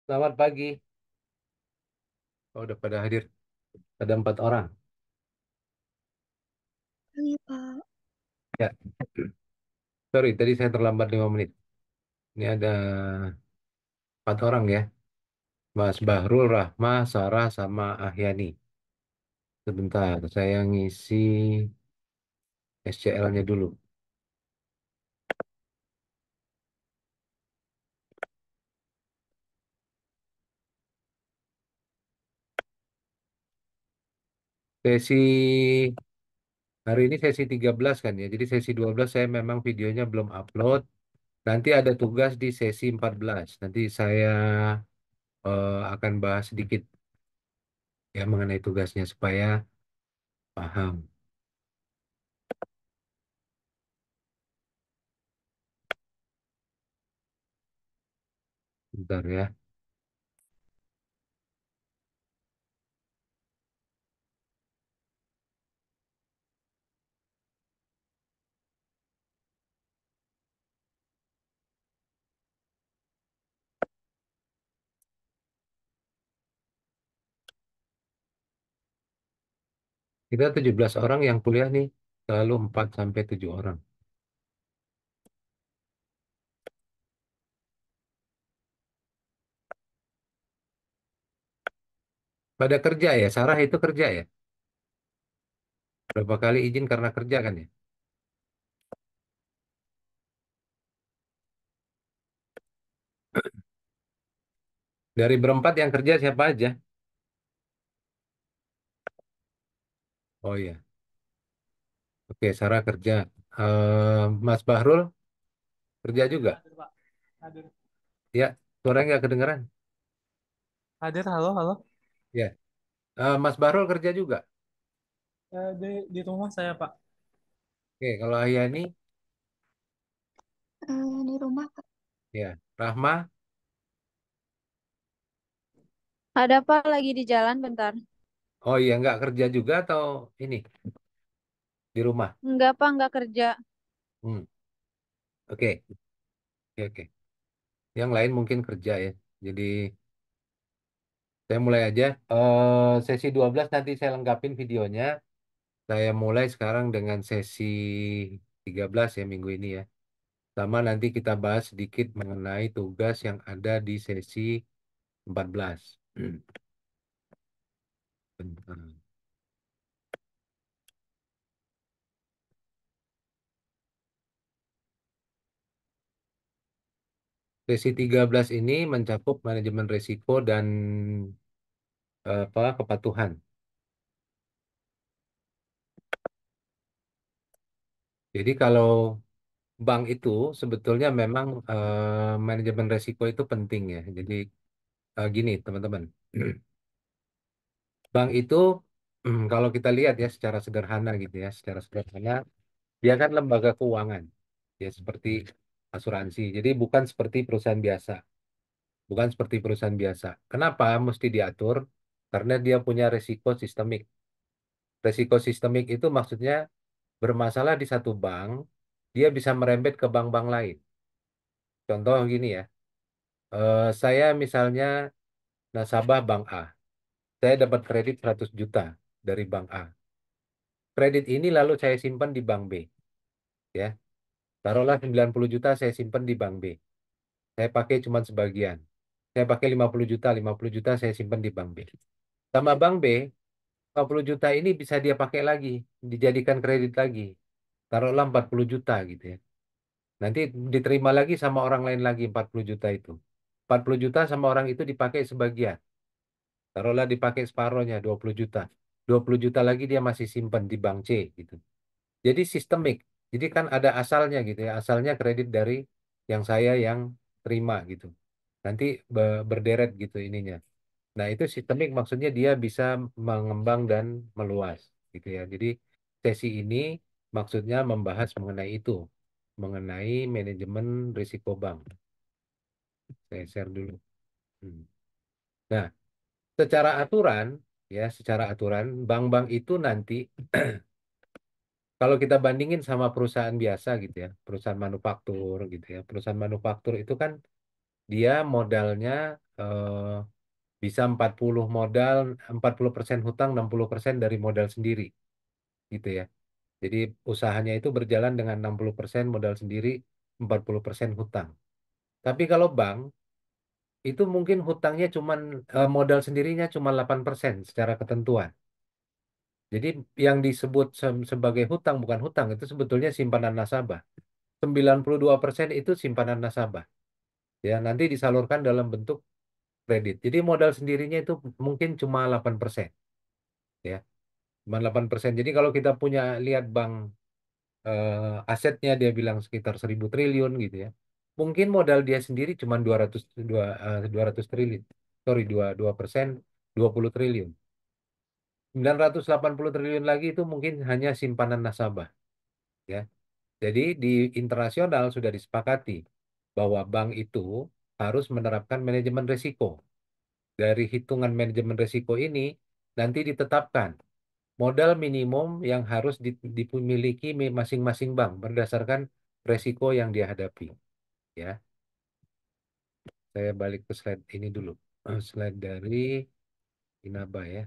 Selamat pagi. Oh, udah pada hadir. Ada 4 orang. Iya, Pak. Ya, sorry, tadi saya terlambat 5 menit. Ini ada 4 orang ya. Mas Bahrul, Rahma, Sarah, sama Ahyani. Sebentar, saya ngisi SCL-nya dulu. Sesi hari ini sesi 13 kan ya. Jadi sesi 12 saya memang videonya belum upload. Nanti ada tugas di sesi 14. Nanti saya akan bahas sedikit ya mengenai tugasnya supaya paham. Bentar ya. Kita 17 orang yang kuliah nih. Selalu 4 sampai 7 orang. Pada kerja ya, Sarah itu kerja ya. Berapa kali izin karena kerja kan ya. Dari berempat yang kerja siapa aja? Oh iya, oke Sarah kerja. Mas Bahrul kerja juga. Hadir, Pak. Hadir. Ya, suaranya nggak kedengeran. Hadir, halo, halo. Ya, Mas Bahrul kerja juga. Di rumah saya, Pak. Oke, kalau Ayani, Di rumah, Pak. ya, Rahma. Ada Pak lagi di jalan bentar. Oh iya, nggak kerja juga atau ini di rumah? Enggak Pak, enggak kerja. Hmm, oke, oke, oke. Yang lain mungkin kerja ya. Jadi saya mulai aja. Sesi 12 nanti saya lengkapin videonya. Saya mulai sekarang dengan sesi 13 ya minggu ini ya. Sama nanti kita bahas sedikit mengenai tugas yang ada di sesi 14. Bentar. Sesi 13 ini mencakup manajemen risiko dan kepatuhan. Jadi kalau bank itu sebetulnya memang manajemen risiko itu penting ya. Jadi gini teman-teman. Bank itu kalau kita lihat ya secara sederhana gitu ya, secara sederhana dia kan lembaga keuangan ya seperti asuransi. Jadi bukan seperti perusahaan biasa. Bukan seperti perusahaan biasa. Kenapa mesti diatur? Karena dia punya resiko sistemik. Resiko sistemik itu maksudnya bermasalah di satu bank, dia bisa merembet ke bank-bank lain. Contoh gini ya, saya misalnya nasabah Bank A. Saya dapat kredit 100 juta dari Bank A. Kredit ini lalu saya simpan di Bank B. Ya, taruhlah 90 juta saya simpan di Bank B. Saya pakai cuma sebagian. Saya pakai 50 juta, 50 juta saya simpan di Bank B. Sama Bank B, 50 juta ini bisa dia pakai lagi, dijadikan kredit lagi. Taruhlah 40 juta gitu ya. Nanti diterima lagi sama orang lain lagi 40 juta itu. 40 juta sama orang itu dipakai sebagian. Taruhlah dipakai separohnya 20 juta. 20 juta lagi dia masih simpan di bank C gitu. Jadi sistemik. Jadi kan ada asalnya gitu ya. Asalnya kredit dari yang saya yang terima gitu. Nanti berderet gitu ininya. Nah, itu sistemik maksudnya dia bisa mengembang dan meluas gitu ya. Jadi sesi ini maksudnya membahas mengenai itu, mengenai manajemen risiko bank. Saya share dulu. Hmm. Nah, secara aturan ya, secara aturan bank-bank itu nanti kalau kita bandingin sama perusahaan biasa gitu ya, perusahaan manufaktur gitu ya. Perusahaan manufaktur itu kan dia modalnya eh, bisa 40 modal, 40% hutang, 60% dari modal sendiri, gitu ya. Jadi usahanya itu berjalan dengan 60% modal sendiri, 40% hutang. Tapi kalau bank itu mungkin hutangnya cuman modal sendirinya cuma 8% secara ketentuan. Jadi yang disebut sebagai hutang bukan hutang, itu sebetulnya simpanan nasabah. 92% itu simpanan nasabah. Ya, nanti disalurkan dalam bentuk kredit. Jadi modal sendirinya itu mungkin cuma 8%. Ya, cuma 8%. Jadi kalau kita punya lihat bank asetnya dia bilang sekitar 1.000 triliun gitu ya. Mungkin modal dia sendiri cuma 200 triliun. Sorry, 2%, 20 triliun. 980 triliun lagi itu mungkin hanya simpanan nasabah, ya. Jadi di internasional sudah disepakati bahwa bank itu harus menerapkan manajemen risiko. Dari hitungan manajemen risiko ini nanti ditetapkan modal minimum yang harus dimiliki masing-masing bank berdasarkan resiko yang dia hadapi. Ya, saya balik ke slide ini dulu. Slide dari Inaba ya.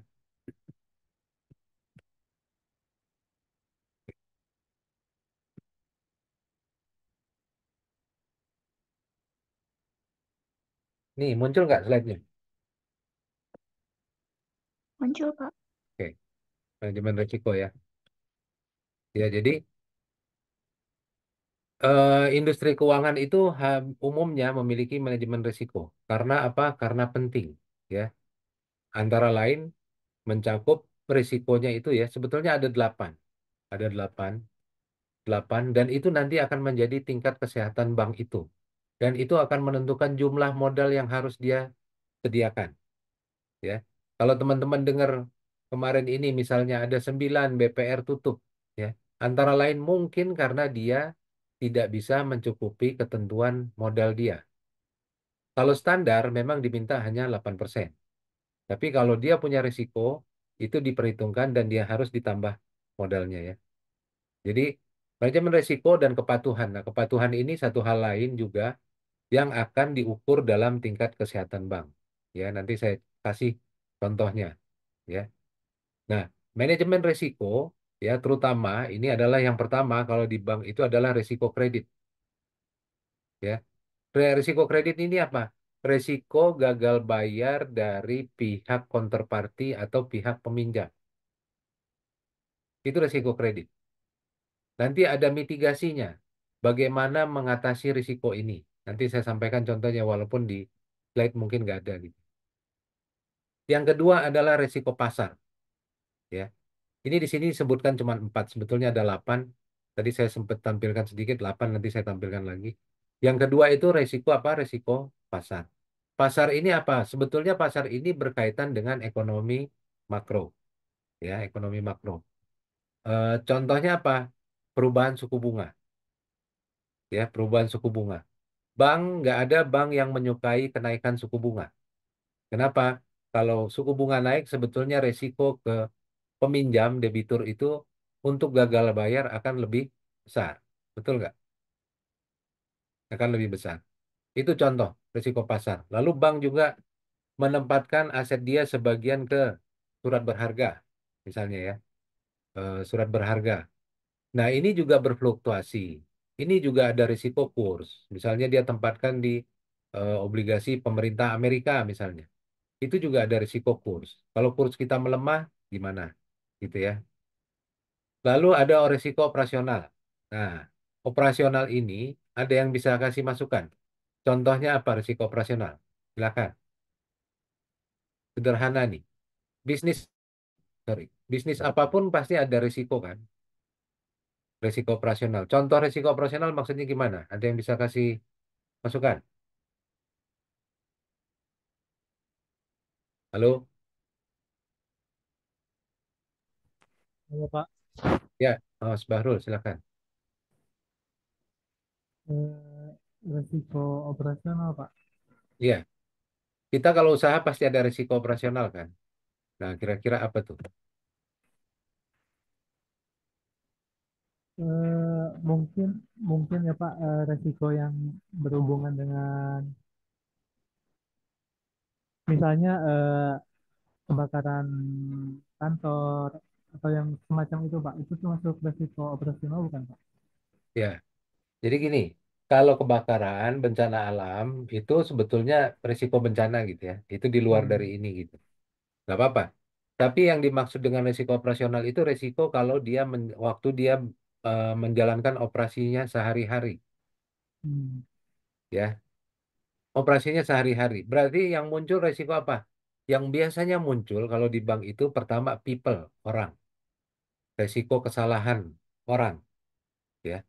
Nih muncul nggak slide-nya? Muncul, Pak. Oke, manajemen risiko ya. Ya, jadi industri keuangan itu umumnya memiliki manajemen risiko. Karena apa? Karena penting, ya. Antara lain mencakup risikonya itu ya. Sebetulnya ada 8. Ada 8, 8 dan itu nanti akan menjadi tingkat kesehatan bank itu. Dan itu akan menentukan jumlah modal yang harus dia sediakan, ya. Kalau teman-teman dengar kemarin ini misalnya ada 9 BPR tutup, ya. Antara lain mungkin karena dia tidak bisa mencukupi ketentuan modal dia. Kalau standar memang diminta hanya 8%. Tapi kalau dia punya risiko, itu diperhitungkan dan dia harus ditambah modalnya ya. Jadi manajemen risiko dan kepatuhan. Nah, kepatuhan ini satu hal lain juga yang akan diukur dalam tingkat kesehatan bank. Ya, nanti saya kasih contohnya ya. Nah, manajemen risiko ya terutama ini adalah yang pertama kalau di bank itu adalah risiko kredit ya. Risiko kredit ini apa? Risiko gagal bayar dari pihak counterparty atau pihak peminjam. Itu risiko kredit. Nanti ada mitigasinya. Bagaimana mengatasi risiko ini? Nanti saya sampaikan contohnya walaupun di slide mungkin nggak ada gitu. Yang kedua adalah risiko pasar. Ya, ini di sini disebutkan cuma 4. Sebetulnya ada 8. Tadi saya sempat tampilkan sedikit 8. Nanti saya tampilkan lagi. Yang kedua itu risiko apa? Risiko pasar. Pasar ini apa? Sebetulnya pasar ini berkaitan dengan ekonomi makro. Ya, ekonomi makro. Contohnya apa? Perubahan suku bunga. Ya, perubahan suku bunga. Nggak ada bank yang menyukai kenaikan suku bunga. Kenapa? Kalau suku bunga naik, sebetulnya resiko ke peminjam debitur itu untuk gagal bayar akan lebih besar. Betul nggak? Akan lebih besar. Itu contoh risiko pasar. Lalu bank juga menempatkan aset dia sebagian ke surat berharga, misalnya ya, surat berharga. Nah, ini juga berfluktuasi. Ini juga ada risiko kurs. Misalnya dia tempatkan di obligasi pemerintah Amerika misalnya. Itu juga ada risiko kurs. Kalau kurs kita melemah, gimana? Gitu ya. Lalu ada risiko operasional. Nah, operasional ini ada yang bisa kasih masukan. Contohnya apa risiko operasional? Silakan. Sederhana nih. Bisnis, sorry. Bisnis apapun pasti ada risiko kan? Risiko operasional. Contoh risiko operasional maksudnya gimana? Ada yang bisa kasih masukan? Halo? Halo Pak. Ya, Mas Bahrul, silakan. Eh, Resiko operasional Pak. Iya, kita kalau usaha pasti ada risiko operasional kan? Nah, kira-kira apa tuh? Mungkin mungkin ya Pak, resiko yang berhubungan dengan misalnya kebakaran kantor atau yang semacam itu Pak, itu termasuk resiko operasional bukan Pak? Ya, jadi gini, kalau kebakaran, bencana alam itu sebetulnya risiko bencana gitu ya. Itu di luar dari Hmm. ini gitu. Nggak apa-apa. Tapi yang dimaksud dengan risiko operasional itu risiko kalau dia waktu dia menjalankan operasinya sehari-hari, Hmm. ya. Operasinya sehari-hari. Berarti yang muncul risiko apa? Yang biasanya muncul kalau di bank itu pertama people, orang. Risiko kesalahan orang, ya.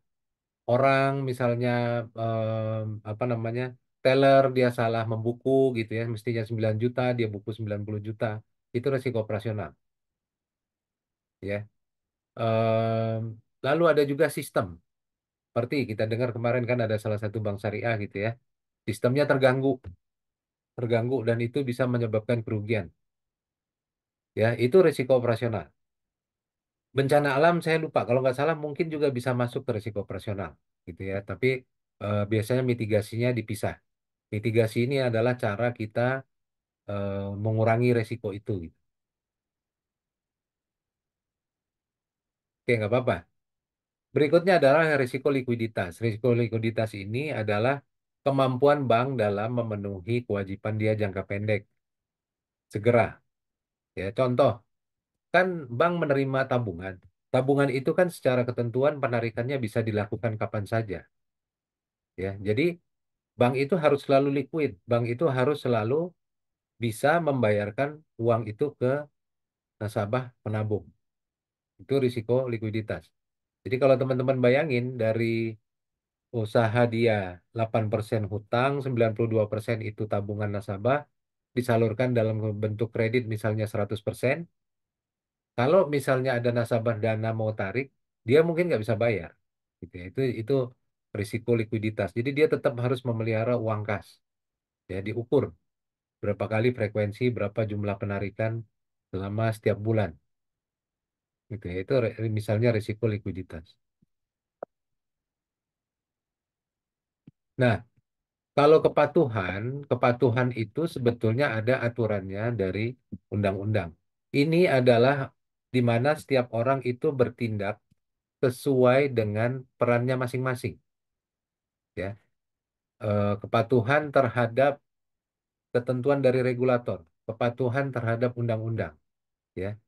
Orang misalnya apa namanya? Teller dia salah membuku gitu ya, mestinya 9 juta, dia buku 90 juta. Itu risiko operasional, ya. Em, Lalu ada juga sistem. Seperti kita dengar kemarin kan ada salah satu bank syariah gitu ya. Sistemnya terganggu dan itu bisa menyebabkan kerugian. Ya, itu risiko operasional. Bencana alam saya lupa, kalau nggak salah mungkin juga bisa masuk ke risiko operasional gitu ya. Tapi biasanya mitigasinya dipisah. Mitigasi ini adalah cara kita mengurangi risiko itu, gitu. Oke, nggak apa-apa. Berikutnya adalah risiko likuiditas. Risiko likuiditas ini adalah kemampuan bank dalam memenuhi kewajiban dia jangka pendek segera. Ya, contoh, kan bank menerima tabungan. Tabungan itu kan secara ketentuan penarikannya bisa dilakukan kapan saja. Ya, jadi bank itu harus selalu liquid. Bank itu harus selalu bisa membayarkan uang itu ke nasabah penabung. Itu risiko likuiditas. Jadi kalau teman-teman bayangin dari usaha dia 8% hutang, 92% itu tabungan nasabah, disalurkan dalam bentuk kredit misalnya 100%. Kalau misalnya ada nasabah dana mau tarik, dia mungkin nggak bisa bayar. Gitu ya. Itu risiko likuiditas. Jadi dia tetap harus memelihara uang kas. Ya, diukur berapa kali frekuensi, berapa jumlah penarikan selama setiap bulan. Gitu ya. Itu misalnya risiko likuiditas. Nah, kalau kepatuhan itu sebetulnya ada aturannya dari undang-undang. Ini adalah di mana setiap orang itu bertindak sesuai dengan perannya masing-masing. Ya, kepatuhan terhadap ketentuan dari regulator, kepatuhan terhadap undang-undang. Ya,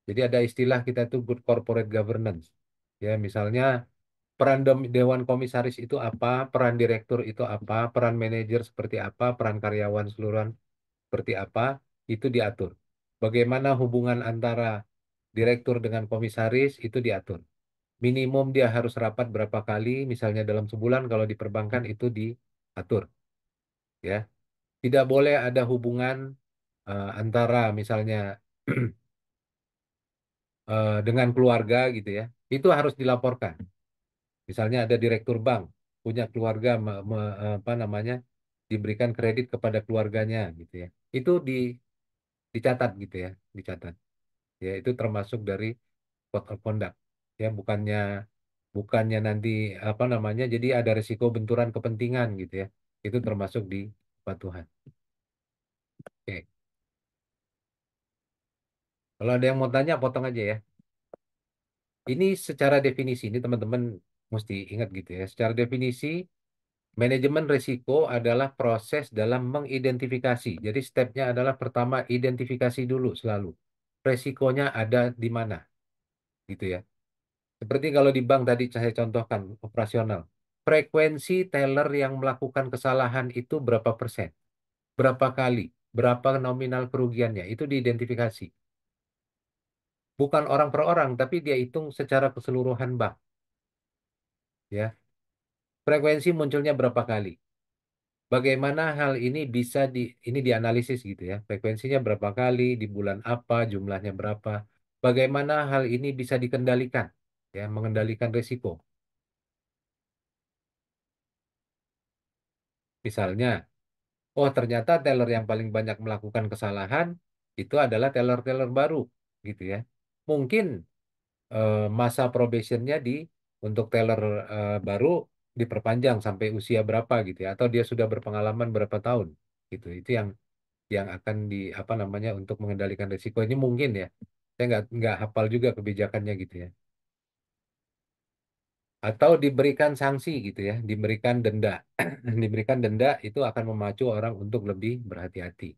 jadi ada istilah kita itu good corporate governance. Ya, misalnya peran dewan komisaris itu apa, peran direktur itu apa, peran manajer seperti apa, peran karyawan seluruhan seperti apa, itu diatur. Bagaimana hubungan antara direktur dengan komisaris itu diatur. Minimum dia harus rapat berapa kali, misalnya dalam sebulan kalau di perbankan itu diatur, ya. Tidak boleh ada hubungan antara misalnya dengan keluarga gitu ya. Itu harus dilaporkan. Misalnya ada direktur bank punya keluarga apa namanya diberikan kredit kepada keluarganya gitu ya. Itu dicatat gitu ya, dicatat. Ya, itu termasuk dari code of conduct. Ya, bukannya nanti apa namanya jadi ada risiko benturan kepentingan gitu ya. Itu termasuk di kepatuhan. Oke. Kalau ada yang mau tanya potong aja ya. Ini secara definisi ini teman-teman mesti ingat gitu ya. Secara definisi manajemen risiko adalah proses dalam mengidentifikasi. Jadi stepnya adalah pertama identifikasi dulu selalu. Resikonya ada di mana gitu ya. Seperti kalau di bank tadi saya contohkan operasional. Frekuensi teller yang melakukan kesalahan itu berapa persen? Berapa kali? Berapa nominal kerugiannya? Itu diidentifikasi. Bukan orang per orang, tapi dia hitung secara keseluruhan bank. Ya. Frekuensi munculnya berapa kali? Bagaimana hal ini bisa ini dianalisis gitu ya. Frekuensinya berapa kali, di bulan apa, jumlahnya berapa. Bagaimana hal ini bisa dikendalikan, ya, mengendalikan risiko. Misalnya, oh ternyata teller yang paling banyak melakukan kesalahan itu adalah teller-teller baru, gitu ya. Mungkin masa probationnya untuk teller baru diperpanjang sampai usia berapa gitu ya, atau dia sudah berpengalaman berapa tahun, gitu. Itu yang yang akan di apa namanya untuk mengendalikan risiko ini mungkin ya. Saya nggak hafal juga kebijakannya gitu ya. Atau diberikan sanksi gitu ya, diberikan denda. Diberikan denda itu akan memacu orang untuk lebih berhati-hati.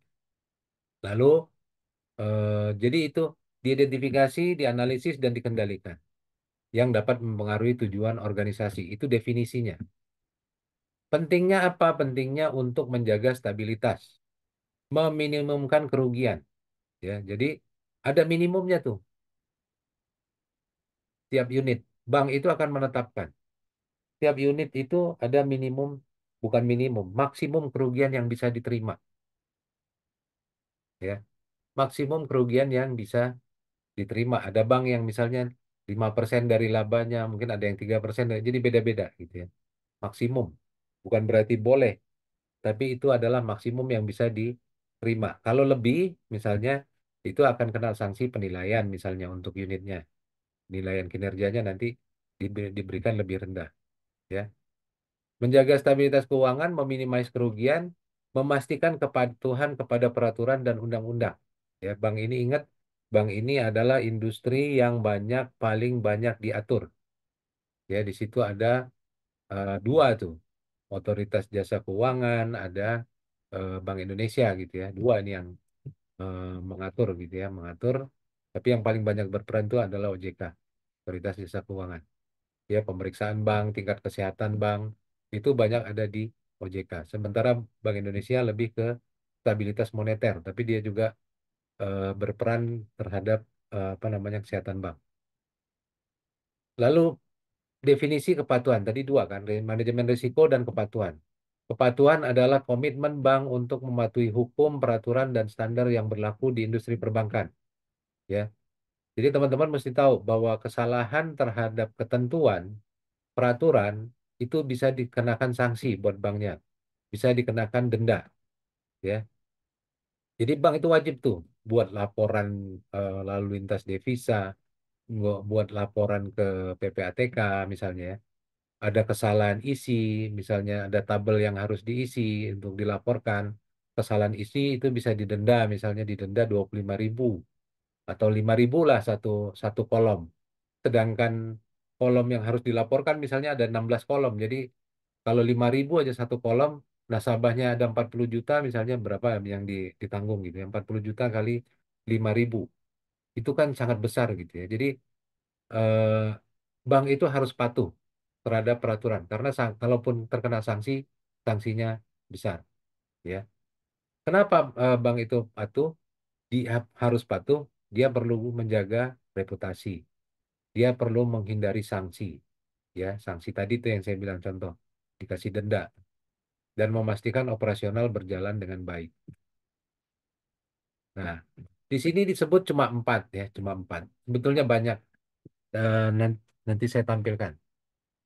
Lalu jadi itu diidentifikasi, dianalisis dan dikendalikan yang dapat mempengaruhi tujuan organisasi. Itu definisinya. Pentingnya apa? Pentingnya untuk menjaga stabilitas, meminimumkan kerugian ya. Jadi ada minimumnya tuh tiap unit. Bank itu akan menetapkan tiap unit itu ada minimum, bukan minimum, maksimum kerugian yang bisa diterima ya. Maksimum kerugian yang bisa diterima. Ada bank yang misalnya 5% dari labanya, mungkin ada yang 3%, jadi beda-beda gitu ya. Maksimum. Bukan berarti boleh, tapi itu adalah maksimum yang bisa diterima. Kalau lebih, misalnya, itu akan kena sanksi penilaian misalnya untuk unitnya. Penilaian kinerjanya nanti diberikan lebih rendah. Ya. Menjaga stabilitas keuangan, meminimais kerugian, memastikan kepatuhan kepada peraturan dan undang-undang. Ya, bank ini ingat, bank ini adalah industri yang paling banyak diatur. Ya, di situ ada dua tuh, Otoritas Jasa Keuangan, ada Bank Indonesia gitu ya. Dua ini yang mengatur gitu ya, mengatur. Tapi yang paling banyak berperan itu adalah OJK, Otoritas Jasa Keuangan. Ya, pemeriksaan bank, tingkat kesehatan bank, itu banyak ada di OJK. Sementara Bank Indonesia lebih ke stabilitas moneter, tapi dia juga berperan terhadap apa namanya kesehatan bank. Lalu definisi kepatuhan tadi dua kan, manajemen risiko dan kepatuhan. Kepatuhan adalah komitmen bank untuk mematuhi hukum, peraturan, dan standar yang berlaku di industri perbankan. Ya, jadi teman-teman mesti tahu bahwa kesalahan terhadap ketentuan peraturan itu bisa dikenakan sanksi buat banknya, bisa dikenakan denda, ya. Jadi bank itu wajib tuh buat laporan lalu lintas devisa, buat laporan ke PPATK misalnya, ya. Ada kesalahan isi, misalnya ada tabel yang harus diisi untuk dilaporkan. Kesalahan isi itu bisa didenda, misalnya didenda 25.000 atau 5.000 lah satu satu kolom. Sedangkan kolom yang harus dilaporkan misalnya ada 16 kolom. Jadi kalau 5.000 aja satu kolom, nasabahnya ada 40 juta misalnya berapa yang ditanggung gitu ya. 40 juta kali 5.000. Itu kan sangat besar gitu ya. Jadi eh, bank itu harus patuh terhadap peraturan karena kalaupun terkena sanksi, sanksinya besar ya. Kenapa bank itu patuh? Dia harus patuh, dia perlu menjaga reputasi. Dia perlu menghindari sanksi. Ya, sanksi tadi itu yang saya bilang contoh, dikasih denda dan memastikan operasional berjalan dengan baik. Nah, di sini disebut cuma empat ya, cuma empat. Sebetulnya banyak. Nanti saya tampilkan.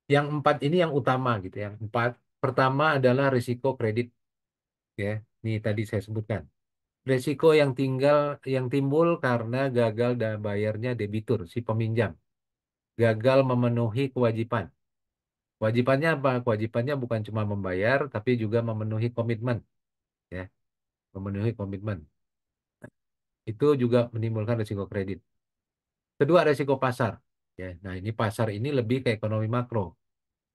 Yang empat ini yang utama gitu. Yang empat pertama adalah risiko kredit ya. Ini tadi saya sebutkan. Risiko yang timbul karena gagal bayarnya debitur si peminjam, gagal memenuhi kewajiban. Kewajibannya apa? Kewajibannya bukan cuma membayar, tapi juga memenuhi komitmen ya, memenuhi komitmen. Itu juga menimbulkan risiko kredit. Kedua, risiko pasar. Ya, nah ini pasar ini lebih ke ekonomi makro.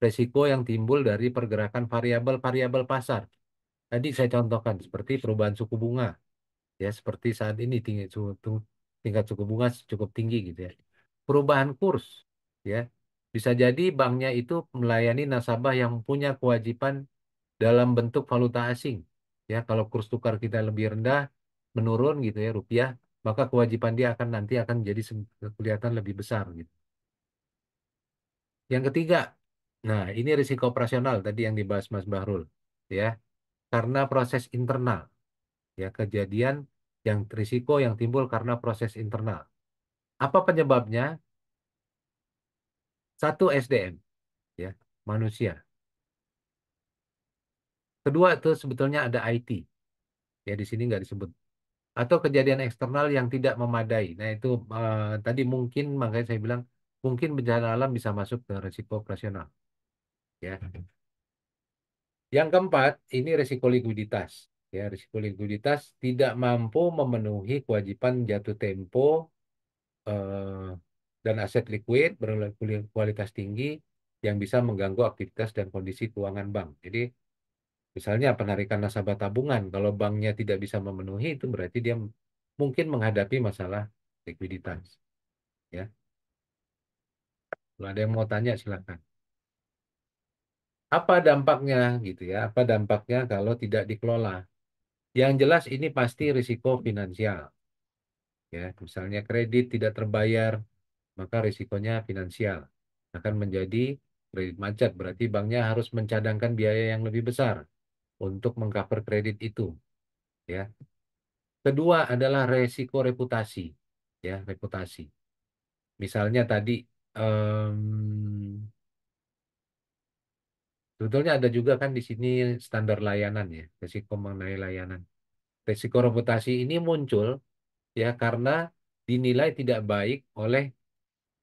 Risiko yang timbul dari pergerakan variabel-variabel pasar. Tadi saya contohkan seperti perubahan suku bunga, ya seperti saat ini tingkat suku bunga cukup tinggi gitu ya. Perubahan kurs, ya bisa jadi banknya itu melayani nasabah yang punya kewajiban dalam bentuk valuta asing. Ya, kalau kurs tukar kita lebih rendah, menurun gitu ya rupiah, maka kewajiban dia nanti akan jadi kelihatan lebih besar gitu. Yang ketiga, nah ini risiko operasional tadi yang dibahas Mas Bahrul, ya, karena proses internal, ya kejadian yang risiko yang timbul karena proses internal. Apa penyebabnya? Satu SDM, ya, manusia. Kedua itu sebetulnya ada IT, ya di sini nggak disebut. Atau kejadian eksternal yang tidak memadai. Nah itu tadi mungkin makanya saya bilang mungkin bencana alam bisa masuk ke risiko operasional. Ya. Yang keempat ini risiko likuiditas. Ya, risiko likuiditas tidak mampu memenuhi kewajiban jatuh tempo eh, dan aset likuid berkualitas tinggi yang bisa mengganggu aktivitas dan kondisi keuangan bank. Jadi, misalnya penarikan nasabah tabungan, kalau banknya tidak bisa memenuhi itu berarti dia mungkin menghadapi masalah likuiditas. Ya, kalau ada yang mau tanya silakan. Apa dampaknya gitu ya? Apa dampaknya kalau tidak dikelola? Yang jelas ini pasti risiko finansial. Ya, misalnya kredit tidak terbayar, maka risikonya finansial akan menjadi kredit macet. Berarti banknya harus mencadangkan biaya yang lebih besar untuk mengcover kredit itu. Ya. Kedua adalah resiko reputasi. Ya, reputasi. Misalnya tadi sebetulnya ada juga kan di sini standar layanan ya, resiko mengenai layanan. Resiko reputasi ini muncul ya karena dinilai tidak baik oleh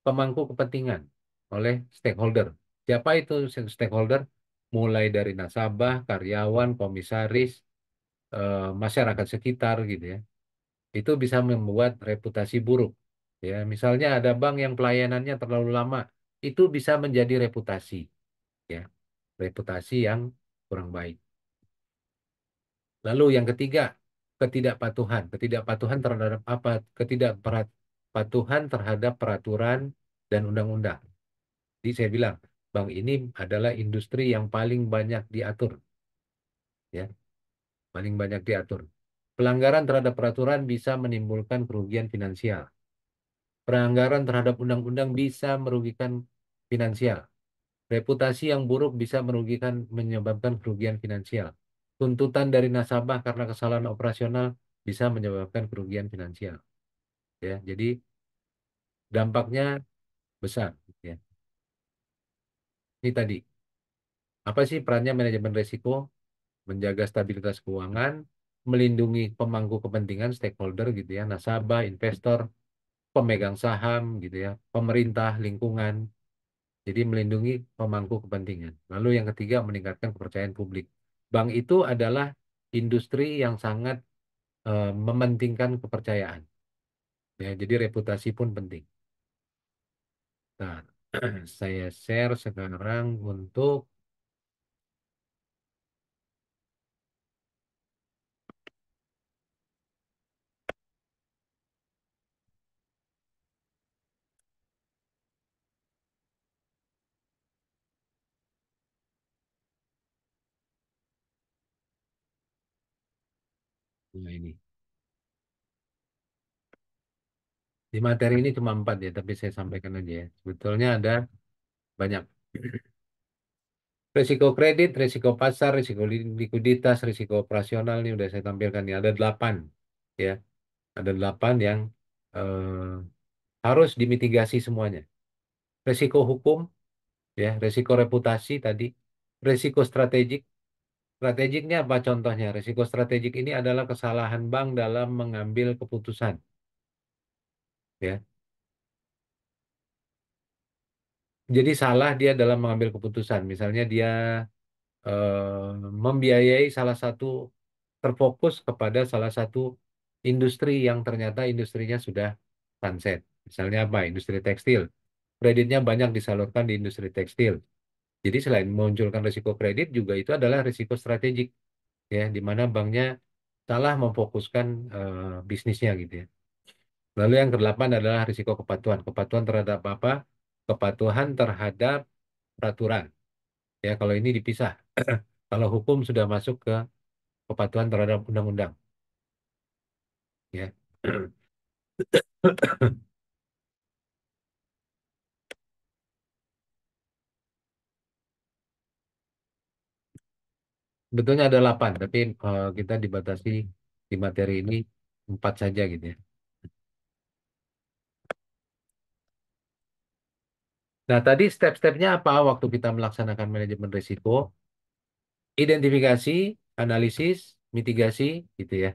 pemangku kepentingan, oleh stakeholder. Siapa itu stakeholder? Mulai dari nasabah, karyawan, komisaris, masyarakat sekitar gitu ya. Itu bisa membuat reputasi buruk. Ya, misalnya ada bank yang pelayanannya terlalu lama, itu bisa menjadi reputasi, ya, reputasi yang kurang baik. Lalu yang ketiga, ketidakpatuhan. Ketidakpatuhan terhadap apa? Ketidakpatuhan terhadap peraturan dan undang-undang. Jadi saya bilang, bank ini adalah industri yang paling banyak diatur, ya, paling banyak diatur. Pelanggaran terhadap peraturan bisa menimbulkan kerugian finansial. Pelanggaran terhadap undang-undang bisa merugikan finansial. Reputasi yang buruk bisa menyebabkan kerugian finansial. Tuntutan dari nasabah karena kesalahan operasional bisa menyebabkan kerugian finansial. Ya, jadi dampaknya besar. Ya. Ini tadi, apa sih perannya manajemen risiko? Menjaga stabilitas keuangan, melindungi pemangku kepentingan stakeholder gitu ya, nasabah, investor, pemegang saham gitu ya, pemerintah, lingkungan. Jadi melindungi pemangku kepentingan. Lalu yang ketiga meningkatkan kepercayaan publik. Bank itu adalah industri yang sangat mementingkan kepercayaan. Ya, jadi reputasi pun penting. Nah, saya share sekarang untuk nah ini. Di materi ini cuma 4 ya, tapi saya sampaikan aja ya. Sebetulnya ada banyak. Risiko kredit, risiko pasar, risiko likuiditas, risiko operasional ini udah saya tampilkan ya. Ada 8 ya. Ada 8 yang eh, harus dimitigasi semuanya. Risiko hukum, ya, risiko reputasi tadi, risiko strategik. Strategiknya apa contohnya? Risiko strategik ini adalah kesalahan bank dalam mengambil keputusan, ya. Jadi salah dia dalam mengambil keputusan. Misalnya dia membiayai salah satu terfokus kepada salah satu industri yang ternyata industrinya sudah sunset. Misalnya apa? Industri tekstil. Kreditnya banyak disalurkan di industri tekstil. Jadi selain memunculkan risiko kredit juga itu adalah risiko strategik ya di mana banknya salah memfokuskan bisnisnya gitu ya. Lalu yang kedelapan adalah risiko kepatuhan. Kepatuhan terhadap apa? Kepatuhan terhadap peraturan. Ya, kalau ini dipisah. Kalau hukum sudah masuk ke kepatuhan terhadap undang-undang. Ya. Betulnya ada 8, tapi kita dibatasi di materi ini 4 saja gitu ya. Nah, tadi step-stepnya apa waktu kita melaksanakan manajemen risiko? Identifikasi, analisis, mitigasi, gitu ya.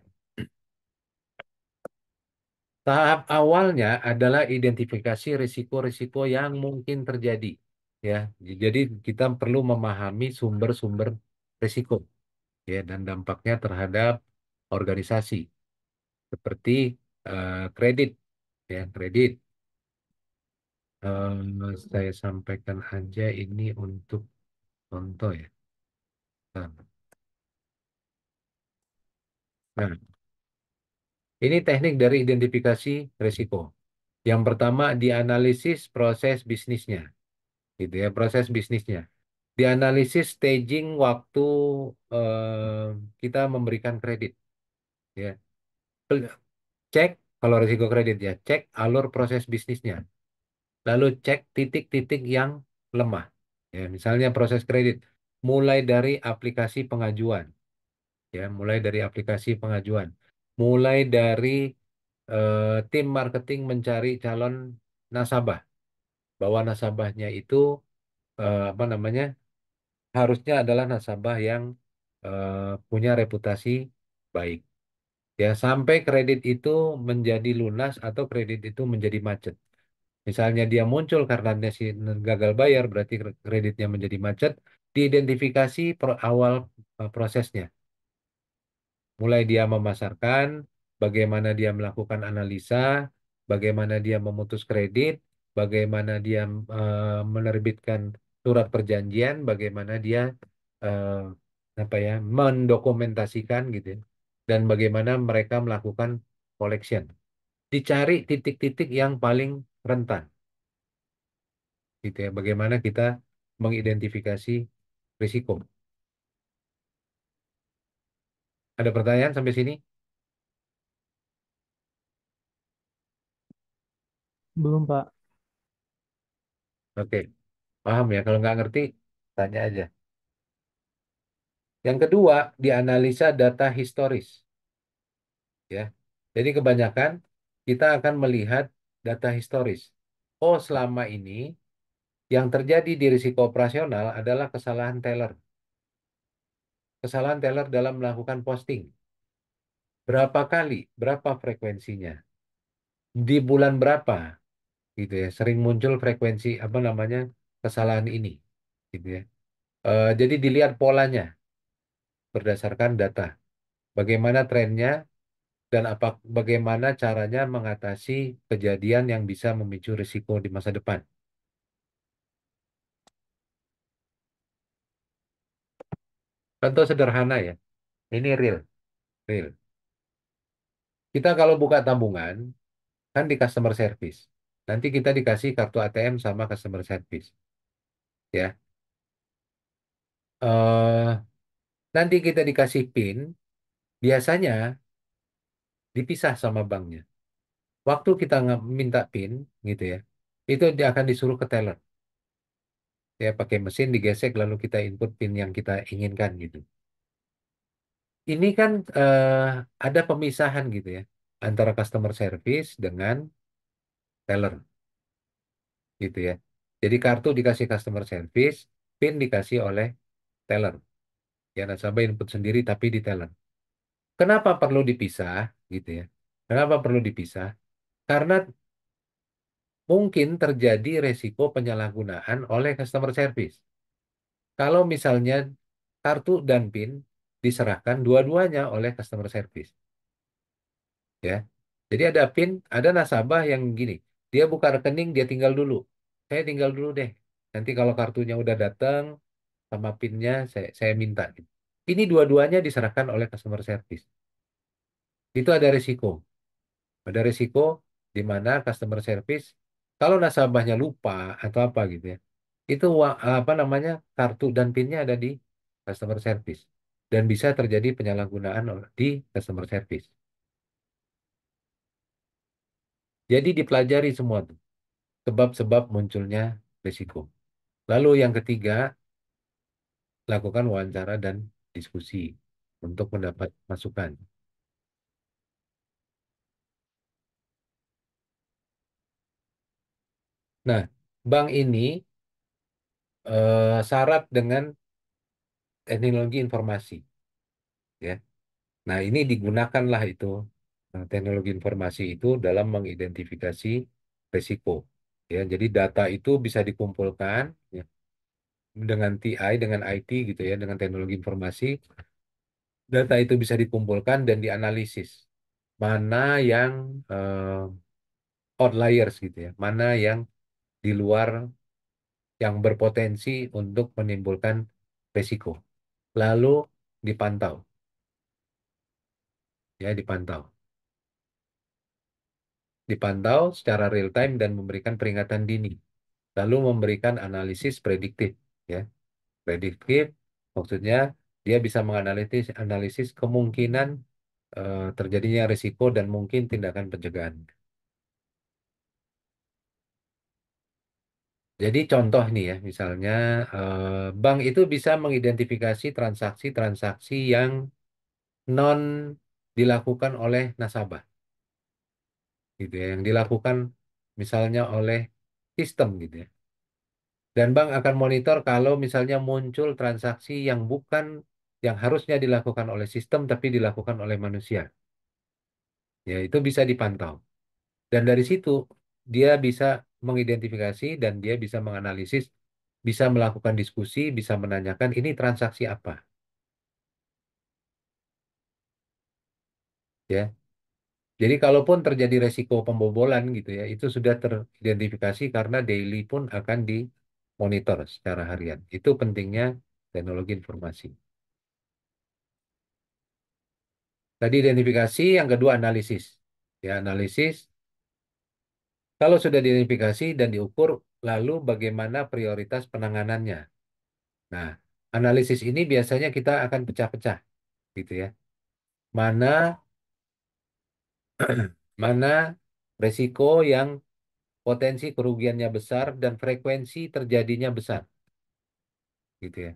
Tahap awalnya adalah identifikasi risiko-risiko yang mungkin terjadi. Ya, jadi kita perlu memahami sumber-sumber risiko. ya, dan dampaknya terhadap organisasi seperti kredit, ya, kredit. Saya sampaikan aja ini untuk contoh ya. Nah, ini teknik dari identifikasi risiko. Yang pertama, dianalisis proses bisnisnya, gitu ya, proses bisnisnya. Dianalisis staging waktu kita memberikan kredit, ya. Pel- Cek kalau risiko kredit ya, cek alur proses bisnisnya. Lalu cek titik-titik yang lemah. Ya, misalnya proses kredit, mulai dari aplikasi pengajuan, ya, mulai dari aplikasi pengajuan, mulai dari tim marketing mencari calon nasabah, bahwa nasabahnya itu apa namanya harusnya adalah nasabah yang punya reputasi baik. Ya, sampai kredit itu menjadi lunas atau kredit itu menjadi macet. Misalnya dia muncul karena dia gagal bayar, berarti kreditnya menjadi macet. Diidentifikasi awal prosesnya. Mulai dia memasarkan, bagaimana dia melakukan analisa, bagaimana dia memutus kredit, bagaimana dia menerbitkan surat perjanjian, bagaimana dia eh, apa ya mendokumentasikan gitu ya, dan bagaimana mereka melakukan collection. Dicari titik-titik yang paling rentan, gitu ya. Bagaimana kita mengidentifikasi risiko. Ada pertanyaan sampai sini? Belum, Pak. Oke, paham ya. Kalau nggak ngerti, tanya aja. Yang kedua, dianalisa data historis, ya. Jadi kebanyakan kita akan melihat data historis. Oh, selama ini yang terjadi di risiko operasional adalah kesalahan teller. Kesalahan teller dalam melakukan posting. Berapa kali, berapa frekuensinya, di bulan berapa, gitu ya. Sering muncul frekuensi apa namanya kesalahan ini, gitu ya. Jadi dilihat polanya berdasarkan data. Bagaimana trennya dan bagaimana caranya mengatasi kejadian yang bisa memicu risiko di masa depan. Contoh sederhana ya, ini real, real. Kita kalau buka tabungan, kan di customer service. Nanti kita dikasih kartu ATM sama customer service, ya. eh Nanti kita dikasih PIN, biasanya dipisah sama banknya. Waktu kita minta PIN, gitu ya, itu dia akan disuruh ke teller. Ya, pakai mesin digesek lalu kita input PIN yang kita inginkan gitu. Ini kan ada pemisahan gitu ya antara customer service dengan teller gitu ya. Jadi kartu dikasih customer service, PIN dikasih oleh teller. Ya, nasabah input sendiri tapi di teller. Kenapa perlu dipisah gitu ya? Kenapa perlu dipisah? Karena mungkin terjadi resiko penyalahgunaan oleh customer service. Kalau misalnya kartu dan PIN diserahkan dua-duanya oleh customer service. Ya. Jadi ada PIN, ada nasabah yang gini, dia buka rekening, dia tinggal dulu. Saya tinggal dulu deh. Nanti kalau kartunya udah datang sama PIN-nya, saya minta. Ini dua-duanya diserahkan oleh customer service. Itu ada risiko. Ada risiko di mana customer service, kalau nasabahnya lupa atau apa gitu ya, itu apa namanya kartu dan PIN-nya ada di customer service. Dan bisa terjadi penyalahgunaan di customer service. Jadi dipelajari semua tuh. Sebab-sebab munculnya risiko. Lalu yang ketiga, lakukan wawancara dan diskusi untuk mendapat masukan. Nah, bank ini syarat dengan teknologi informasi, ya. Nah, ini digunakanlah itu teknologi informasi itu dalam mengidentifikasi risiko. Ya, jadi data itu bisa dikumpulkan ya, dengan TI, dengan IT gitu ya, dengan teknologi informasi. Data itu bisa dikumpulkan dan dianalisis. Mana yang outliers gitu ya, mana yang di luar yang berpotensi untuk menimbulkan resiko. Lalu dipantau, ya dipantau secara real time dan memberikan peringatan dini. Lalu memberikan analisis prediktif, ya. Prediktif maksudnya dia bisa menganalisis analisis kemungkinan terjadinya risiko dan mungkin tindakan pencegahan. Jadi contoh nih ya, misalnya bank itu bisa mengidentifikasi transaksi-transaksi yang non dilakukan oleh nasabah, gitu ya, yang dilakukan misalnya oleh sistem gitu ya. Dan bank akan monitor kalau misalnya muncul transaksi yang bukan yang harusnya dilakukan oleh sistem tapi dilakukan oleh manusia. Ya, itu bisa dipantau. Dan dari situ dia bisa mengidentifikasi dan dia bisa menganalisis, bisa melakukan diskusi, bisa menanyakan ini transaksi apa, ya. Jadi kalaupun terjadi resiko pembobolan gitu ya, itu sudah teridentifikasi karena daily pun akan dimonitor secara harian. Itu pentingnya teknologi informasi. Tadi identifikasi, yang kedua analisis. Ya, analisis. Kalau sudah diidentifikasi dan diukur, lalu bagaimana prioritas penanganannya? Nah, analisis ini biasanya kita akan pecah-pecah, gitu ya. Mana mana resiko yang potensi kerugiannya besar dan frekuensi terjadinya besar, gitu ya.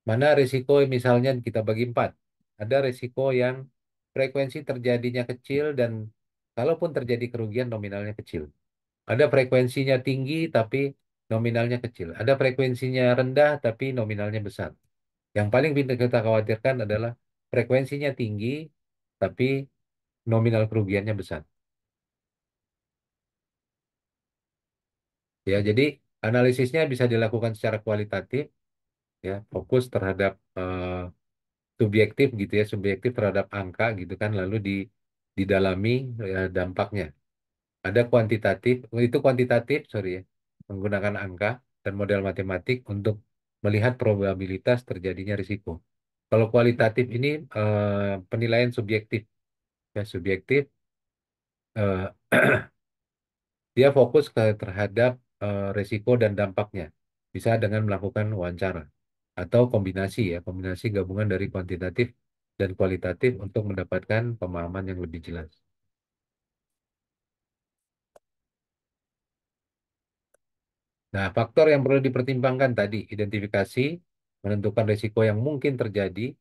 Mana risiko misalnya kita bagi empat. Ada risiko yang frekuensi terjadinya kecil dan kalaupun terjadi kerugian nominalnya kecil. Ada frekuensinya tinggi tapi nominalnya kecil. Ada frekuensinya rendah tapi nominalnya besar. Yang paling kita khawatirkan adalah frekuensinya tinggi tapi nominal kerugiannya besar. Ya, jadi analisisnya bisa dilakukan secara kualitatif, ya, fokus terhadap subjektif gitu ya, subjektif terhadap angka gitu kan, lalu didalami dampaknya. Ada kuantitatif, oh, itu kuantitatif, sorry ya, menggunakan angka dan model matematik untuk melihat probabilitas terjadinya risiko. Kalau kualitatif ini penilaian subjektif, ya subjektif, eh, dia fokus terhadap risiko dan dampaknya, bisa dengan melakukan wawancara atau kombinasi ya, kombinasi gabungan dari kuantitatif dan kualitatif untuk mendapatkan pemahaman yang lebih jelas. Nah, faktor yang perlu dipertimbangkan tadi, identifikasi, menentukan risiko yang mungkin terjadi,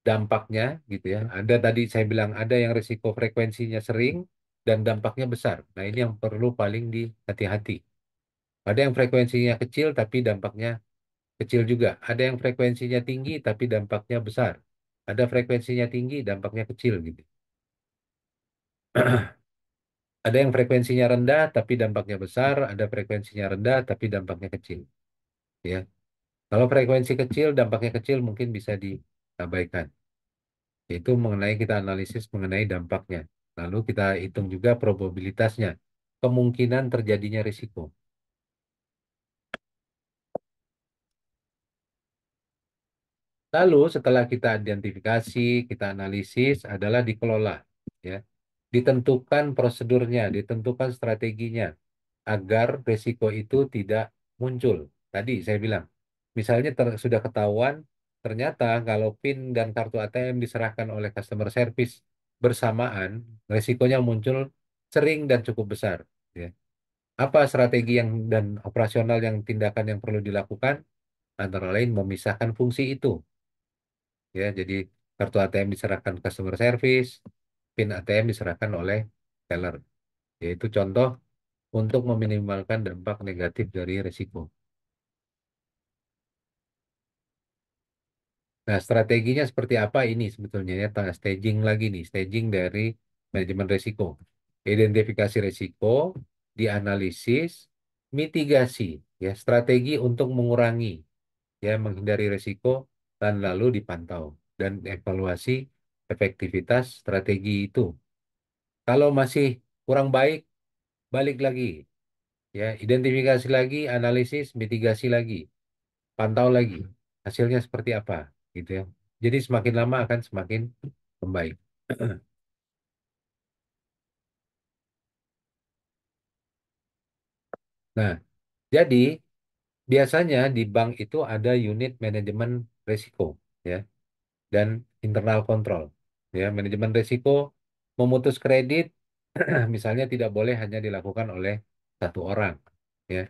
dampaknya gitu ya. Ada tadi saya bilang ada yang risiko frekuensinya sering dan dampaknya besar. Nah, ini yang perlu paling dihati-hati. Ada yang frekuensinya kecil tapi dampaknya kecil juga. Ada yang frekuensinya tinggi tapi dampaknya besar. Ada frekuensinya tinggi, dampaknya kecil gitu. Ada yang frekuensinya rendah tapi dampaknya besar, ada frekuensinya rendah tapi dampaknya kecil, ya. Kalau frekuensi kecil, dampaknya kecil mungkin bisa diabaikan. Itu mengenai kita analisis mengenai dampaknya. Lalu kita hitung juga probabilitasnya, kemungkinan terjadinya risiko. Lalu setelah kita identifikasi, kita analisis adalah dikelola, ya. Ditentukan prosedurnya, ditentukan strateginya agar risiko itu tidak muncul. Tadi saya bilang, misalnya sudah ketahuan ternyata kalau PIN dan kartu ATM diserahkan oleh customer service bersamaan, risikonya muncul sering dan cukup besar. Ya. Apa strategi yang dan operasional yang tindakan yang perlu dilakukan? Antara lain memisahkan fungsi itu. Ya, jadi kartu ATM diserahkan customer service, PIN ATM diserahkan oleh teller. Yaitu contoh untuk meminimalkan dampak negatif dari risiko. Nah, strateginya seperti apa ini sebetulnya ya? Staging lagi nih, staging dari manajemen risiko. Identifikasi risiko, dianalisis, mitigasi, ya, strategi untuk mengurangi, ya, menghindari risiko, dan lalu dipantau. dan evaluasi efektivitas strategi itu. Kalau masih kurang baik, balik lagi, ya, identifikasi lagi, analisis, mitigasi lagi, pantau lagi, hasilnya seperti apa, gitu ya. Jadi semakin lama akan semakin membaik. Nah, jadi biasanya di bank itu ada unit manajemen risiko, ya, dan internal control. Ya, manajemen risiko memutus kredit misalnya tidak boleh hanya dilakukan oleh satu orang, ya.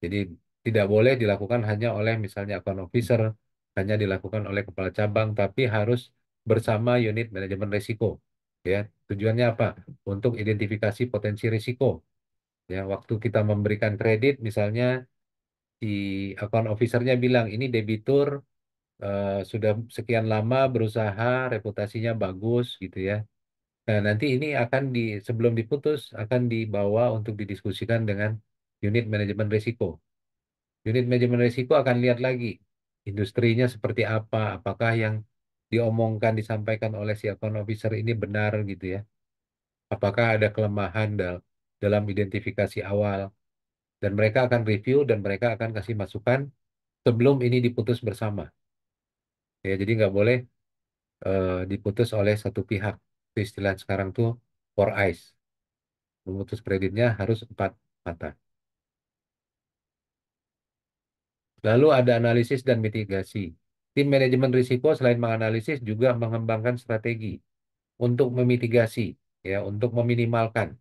Jadi tidak boleh dilakukan hanya oleh misalnya account officer, hanya dilakukan oleh kepala cabang, tapi harus bersama unit manajemen risiko. Ya, tujuannya apa? Untuk identifikasi potensi risiko. Ya, waktu kita memberikan kredit, misalnya si account officernya bilang ini debitur sudah sekian lama berusaha, reputasinya bagus gitu ya. Nah, nanti ini akan sebelum diputus akan dibawa untuk didiskusikan dengan unit manajemen risiko. Unit manajemen risiko akan lihat lagi industrinya seperti apa, apakah yang diomongkan, disampaikan oleh si account officer ini benar gitu ya. Apakah ada kelemahan dalam identifikasi awal. Dan mereka akan review dan mereka akan kasih masukan sebelum ini diputus bersama. Ya, jadi nggak boleh diputus oleh satu pihak. Itu istilah sekarang tuh four eyes. Memutus kreditnya harus empat mata. Lalu ada analisis dan mitigasi. Tim manajemen risiko selain menganalisis juga mengembangkan strategi untuk memitigasi, ya, untuk meminimalkan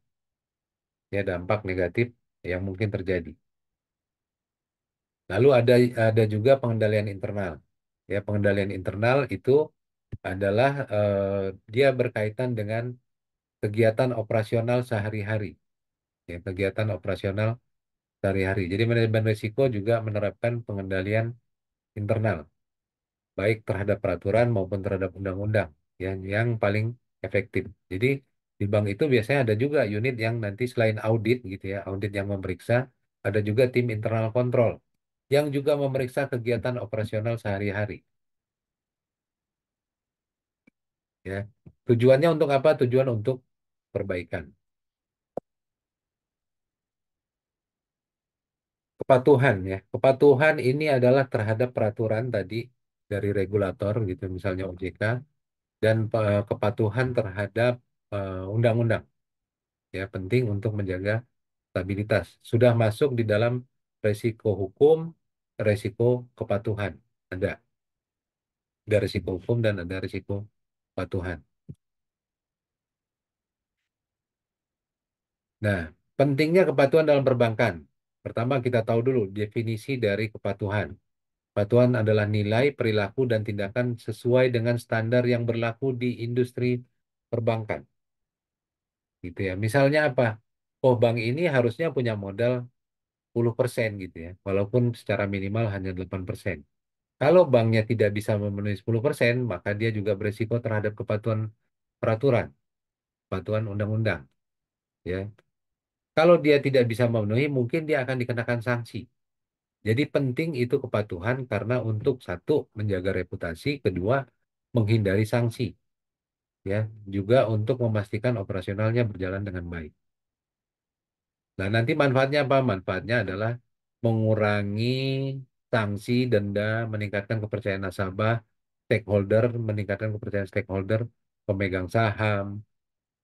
ya dampak negatif yang mungkin terjadi. Lalu ada juga pengendalian internal. Ya, pengendalian internal itu adalah dia berkaitan dengan kegiatan operasional sehari-hari. Ya, kegiatan operasional sehari-hari. Jadi manajemen risiko juga menerapkan pengendalian internal, baik terhadap peraturan maupun terhadap undang-undang yang paling efektif. Jadi di bank itu biasanya ada juga unit yang nanti selain audit gitu ya, audit yang memeriksa, ada juga tim internal kontrol yang juga memeriksa kegiatan operasional sehari-hari. Ya, tujuannya untuk apa? Tujuan untuk perbaikan. Kepatuhan ya, kepatuhan ini adalah terhadap peraturan tadi dari regulator gitu, misalnya OJK, dan kepatuhan terhadap undang-undang. Ya, penting untuk menjaga stabilitas. Sudah masuk di dalam resiko hukum, resiko kepatuhan. Ada. Ada resiko hukum dan ada resiko kepatuhan. Nah, pentingnya kepatuhan dalam perbankan. Pertama, kita tahu dulu definisi dari kepatuhan. Kepatuhan adalah nilai, perilaku, dan tindakan sesuai dengan standar yang berlaku di industri perbankan. Gitu ya. Misalnya apa? Oh, bank ini harusnya punya modal 10% gitu ya, walaupun secara minimal hanya 8%. Kalau banknya tidak bisa memenuhi 10%, maka dia juga berisiko terhadap kepatuhan peraturan, kepatuhan undang-undang. Ya, kalau dia tidak bisa memenuhi, mungkin dia akan dikenakan sanksi. Jadi penting itu kepatuhan karena untuk satu menjaga reputasi, kedua menghindari sanksi, ya, juga untuk memastikan operasionalnya berjalan dengan baik. Nah, nanti manfaatnya apa? Manfaatnya adalah mengurangi sanksi, denda, meningkatkan kepercayaan nasabah, stakeholder, meningkatkan kepercayaan stakeholder, pemegang saham,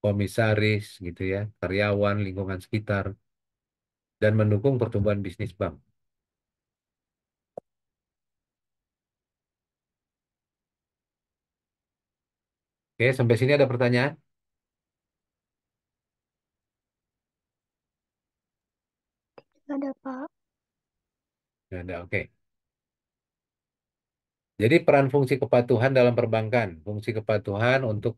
komisaris, gitu ya, karyawan, lingkungan sekitar, dan mendukung pertumbuhan bisnis bank. Oke, sampai sini ada pertanyaan? Ada, Pak. Nggak ada, oke. Jadi peran fungsi kepatuhan dalam perbankan. Fungsi kepatuhan untuk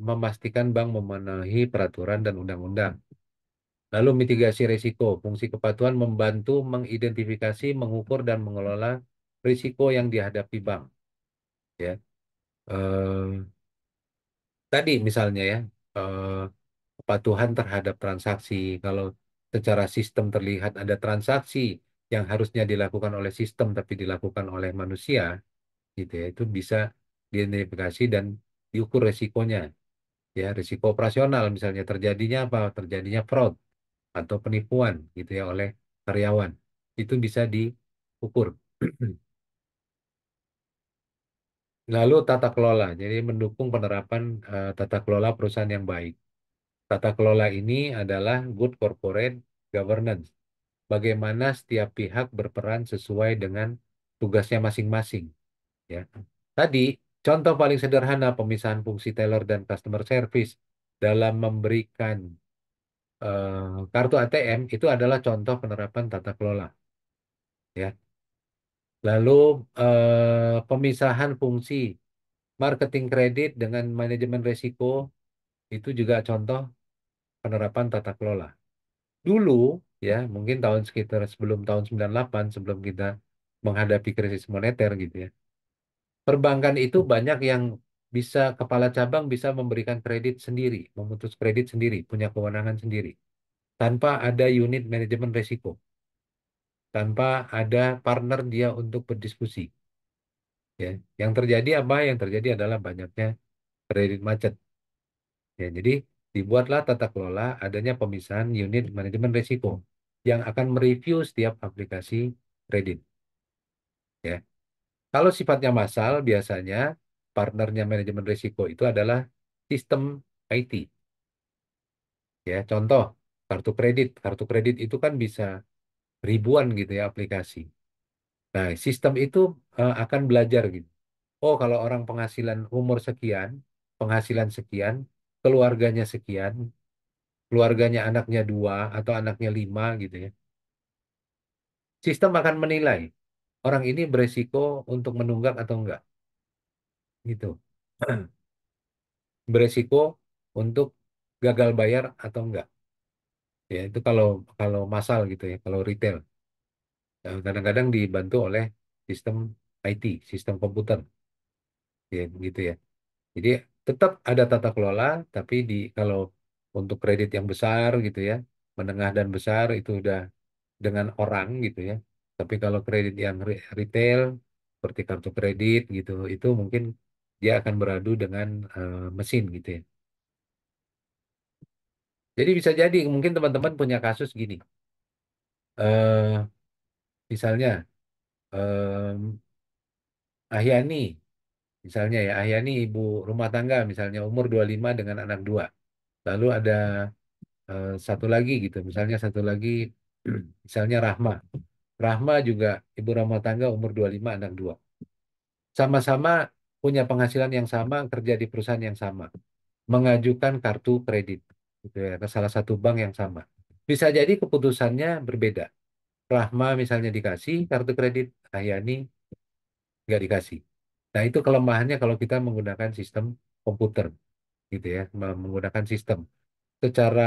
memastikan bank memenuhi peraturan dan undang-undang. Lalu mitigasi risiko. Fungsi kepatuhan membantu mengidentifikasi, mengukur, dan mengelola risiko yang dihadapi bank. Ya, tadi misalnya ya, eh, kepatuhan terhadap transaksi. Kalau secara sistem terlihat ada transaksi yang harusnya dilakukan oleh sistem tapi dilakukan oleh manusia, gitu ya, itu bisa diidentifikasi dan diukur resikonya. Ya, risiko operasional misalnya terjadinya apa? Terjadinya fraud atau penipuan gitu ya oleh karyawan. Itu bisa diukur. Lalu tata kelola, jadi mendukung penerapan tata kelola perusahaan yang baik. Tata kelola ini adalah good corporate governance. Bagaimana setiap pihak berperan sesuai dengan tugasnya masing-masing. Ya, tadi contoh paling sederhana pemisahan fungsi teller dan customer service dalam memberikan kartu ATM itu adalah contoh penerapan tata kelola. Ya, lalu pemisahan fungsi marketing kredit dengan manajemen risiko itu juga contoh penerapan tata kelola. Dulu ya, mungkin tahun sekitar sebelum tahun 98 sebelum kita menghadapi krisis moneter gitu ya. Perbankan itu banyak yang bisa kepala cabang bisa memberikan kredit sendiri, memutus kredit sendiri, punya kewenangan sendiri tanpa ada unit manajemen risiko, tanpa ada partner dia untuk berdiskusi. Ya, yang terjadi apa? Yang terjadi adalah banyaknya kredit macet. Ya, jadi dibuatlah tata kelola adanya pemisahan unit manajemen risiko yang akan mereview setiap aplikasi kredit. Ya, kalau sifatnya massal, biasanya partnernya manajemen risiko itu adalah sistem IT. Ya, contoh kartu kredit. Kartu kredit itu kan bisa ribuan gitu ya aplikasi. Nah, sistem itu akan belajar gitu. Oh, kalau orang penghasilan umur sekian, penghasilan sekian, keluarganya sekian, keluarganya anaknya dua atau anaknya lima gitu ya. Sistem akan menilai orang ini beresiko untuk menunggak atau enggak, gitu. Beresiko untuk gagal bayar atau enggak. Ya, itu kalau kalau massal gitu ya, kalau retail. Kadang-kadang dibantu oleh sistem IT, sistem komputer, ya, gitu ya. Jadi tetap ada tata kelola, tapi kalau untuk kredit yang besar gitu ya, menengah dan besar itu udah dengan orang gitu ya. Tapi kalau kredit yang retail seperti kartu kredit gitu, itu mungkin dia akan beradu dengan mesin gitu ya. Jadi bisa jadi mungkin teman-teman punya kasus gini. eh Misalnya Ahyani, misalnya ya Ahyani ibu rumah tangga misalnya umur 25 dengan anak dua. Lalu ada satu lagi gitu, misalnya satu lagi misalnya Rahma. Rahma juga ibu rumah tangga umur 25 anak dua. Sama-sama punya penghasilan yang sama, kerja di perusahaan yang sama, mengajukan kartu kredit gitu ya, ke salah satu bank yang sama. Bisa jadi keputusannya berbeda. Rahma misalnya dikasih kartu kredit, Ahyani nggak dikasih. Nah, itu kelemahannya kalau kita menggunakan sistem komputer gitu ya, menggunakan sistem. Secara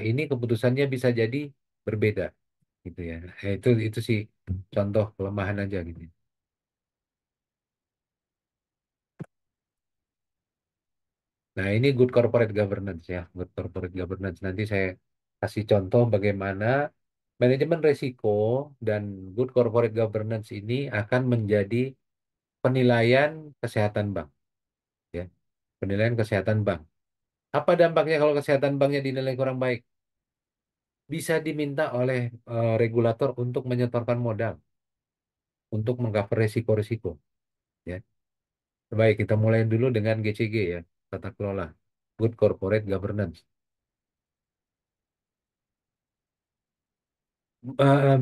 ini keputusannya bisa jadi berbeda gitu ya. Itu sih contoh kelemahan aja gitu. Nah, ini good corporate governance ya, good corporate governance. Nanti saya kasih contoh bagaimana manajemen risiko dan good corporate governance ini akan menjadi penilaian kesehatan bank ya, penilaian kesehatan bank. Apa dampaknya kalau kesehatan banknya dinilai kurang baik? Bisa diminta oleh regulator untuk menyetorkan modal untuk mengcover risiko-risiko ya. Baik, kita mulai dulu dengan GCG ya, tata kelola, Good Corporate Governance.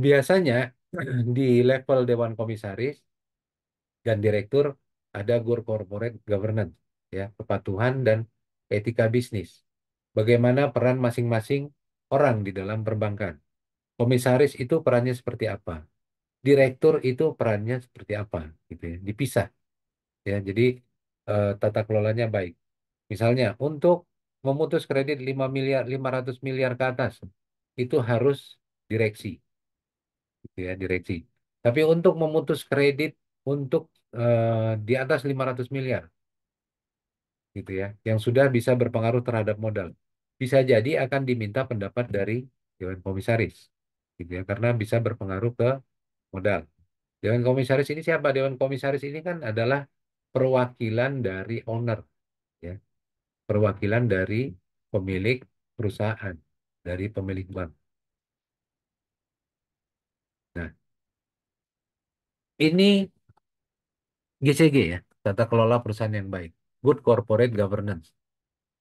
Biasanya di level Dewan Komisaris dan Direktur ada Good Corporate Governance, ya, kepatuhan dan etika bisnis. Bagaimana peran masing-masing orang di dalam perbankan. Komisaris itu perannya seperti apa? Direktur itu perannya seperti apa? Gitu ya. Dipisah, ya. Jadi tata kelolanya baik. Misalnya, untuk memutus kredit 5 miliar, 500 miliar ke atas, itu harus direksi, gitu ya, direksi. Tapi untuk memutus kredit untuk di atas 500 miliar, gitu ya, yang sudah bisa berpengaruh terhadap modal, bisa jadi akan diminta pendapat dari Dewan Komisaris, gitu ya, karena bisa berpengaruh ke modal. Dewan Komisaris ini siapa? Dewan Komisaris ini kan adalah perwakilan dari owner, ya, perwakilan dari pemilik perusahaan, dari pemilik bank. Nah, ini GCG ya, tata kelola perusahaan yang baik, Good Corporate Governance.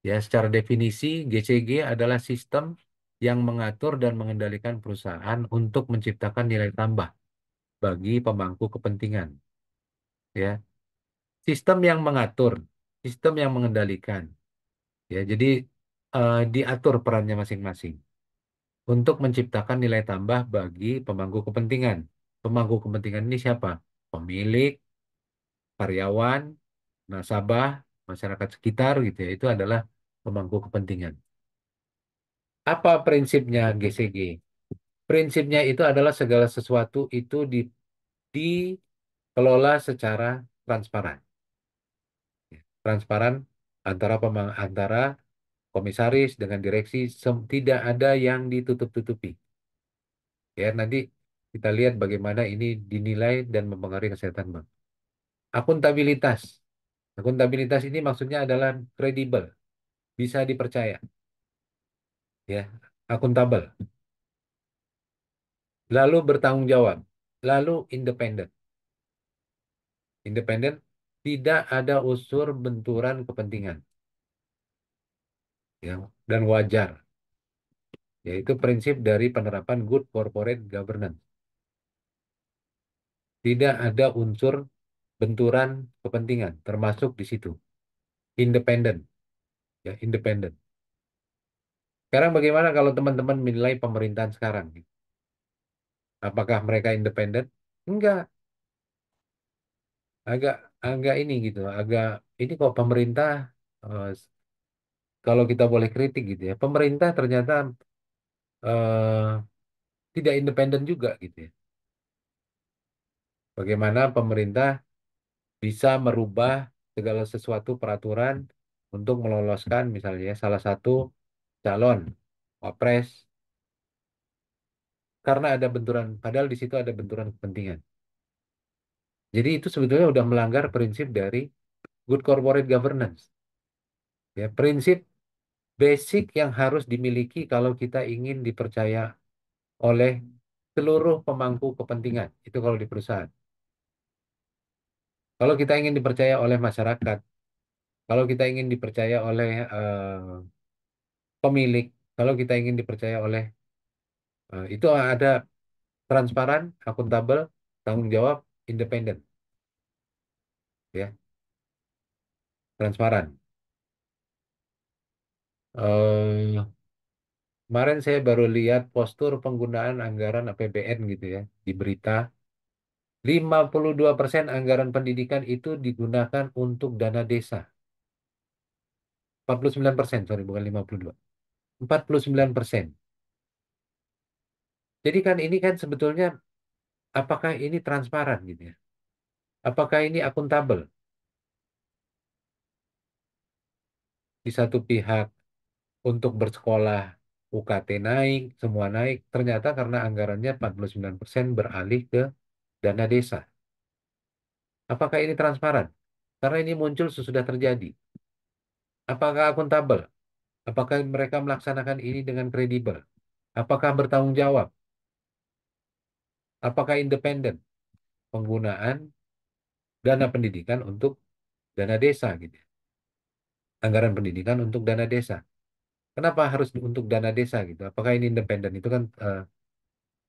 Ya, secara definisi GCG adalah sistem yang mengatur dan mengendalikan perusahaan untuk menciptakan nilai tambah bagi pemangku kepentingan. Ya, sistem yang mengatur, sistem yang mengendalikan. Ya, jadi diatur perannya masing-masing untuk menciptakan nilai tambah bagi pemangku kepentingan. Pemangku kepentingan ini siapa? Pemilik, karyawan, nasabah, masyarakat sekitar gitu ya. Itu adalah pemangku kepentingan. Apa prinsipnya GCG? Prinsipnya itu adalah segala sesuatu itu dikelola secara transparan. Transparan antara komisaris dengan direksi tidak ada yang ditutup-tutupi. Ya, nanti kita lihat bagaimana ini dinilai dan mempengaruhi kesehatan bank. Akuntabilitas. Akuntabilitas ini maksudnya adalah kredibel, bisa dipercaya, ya, akuntabel. Lalu bertanggung jawab, lalu independen. Independen, tidak ada unsur benturan kepentingan, ya, dan wajar, yaitu prinsip dari penerapan good corporate governance. Tidak ada unsur benturan kepentingan, termasuk di situ. Independen, ya, independen. Sekarang bagaimana kalau teman-teman menilai pemerintahan sekarang? Apakah mereka independen? Enggak, agak agak ini gitu, agak ini kok pemerintah eh, kalau kita boleh kritik gitu ya, pemerintah ternyata tidak independen juga gitu ya. Bagaimana pemerintah bisa merubah segala sesuatu peraturan untuk meloloskan misalnya salah satu calon wapres karena ada benturan, padahal di situ ada benturan kepentingan. Jadi itu sebetulnya udah melanggar prinsip dari good corporate governance. Ya, prinsip basic yang harus dimiliki kalau kita ingin dipercaya oleh seluruh pemangku kepentingan. Itu kalau di perusahaan. Kalau kita ingin dipercaya oleh masyarakat, kalau kita ingin dipercaya oleh pemilik, kalau kita ingin dipercaya oleh itu ada transparan, akuntabel, tanggung jawab, independen, ya, transparan. Eh, Kemarin saya baru lihat postur penggunaan anggaran APBN gitu ya di berita. 52% anggaran pendidikan itu digunakan untuk dana desa. 49%, sorry, bukan 52. 49%. Jadi kan ini kan sebetulnya apakah ini transparan gitu ya? Apakah ini akuntabel? Di satu pihak untuk bersekolah UKT naik, semua naik. Ternyata karena anggarannya 49% beralih ke dana desa. Apakah ini transparan? Karena ini muncul sesudah terjadi. Apakah akuntabel? Apakah mereka melaksanakan ini dengan kredibel? Apakah bertanggung jawab? Apakah independen? Penggunaan dana pendidikan untuk dana desa gitu, ya. Anggaran pendidikan untuk dana desa. Kenapa harus untuk dana desa gitu? Apakah ini independen? Itu kan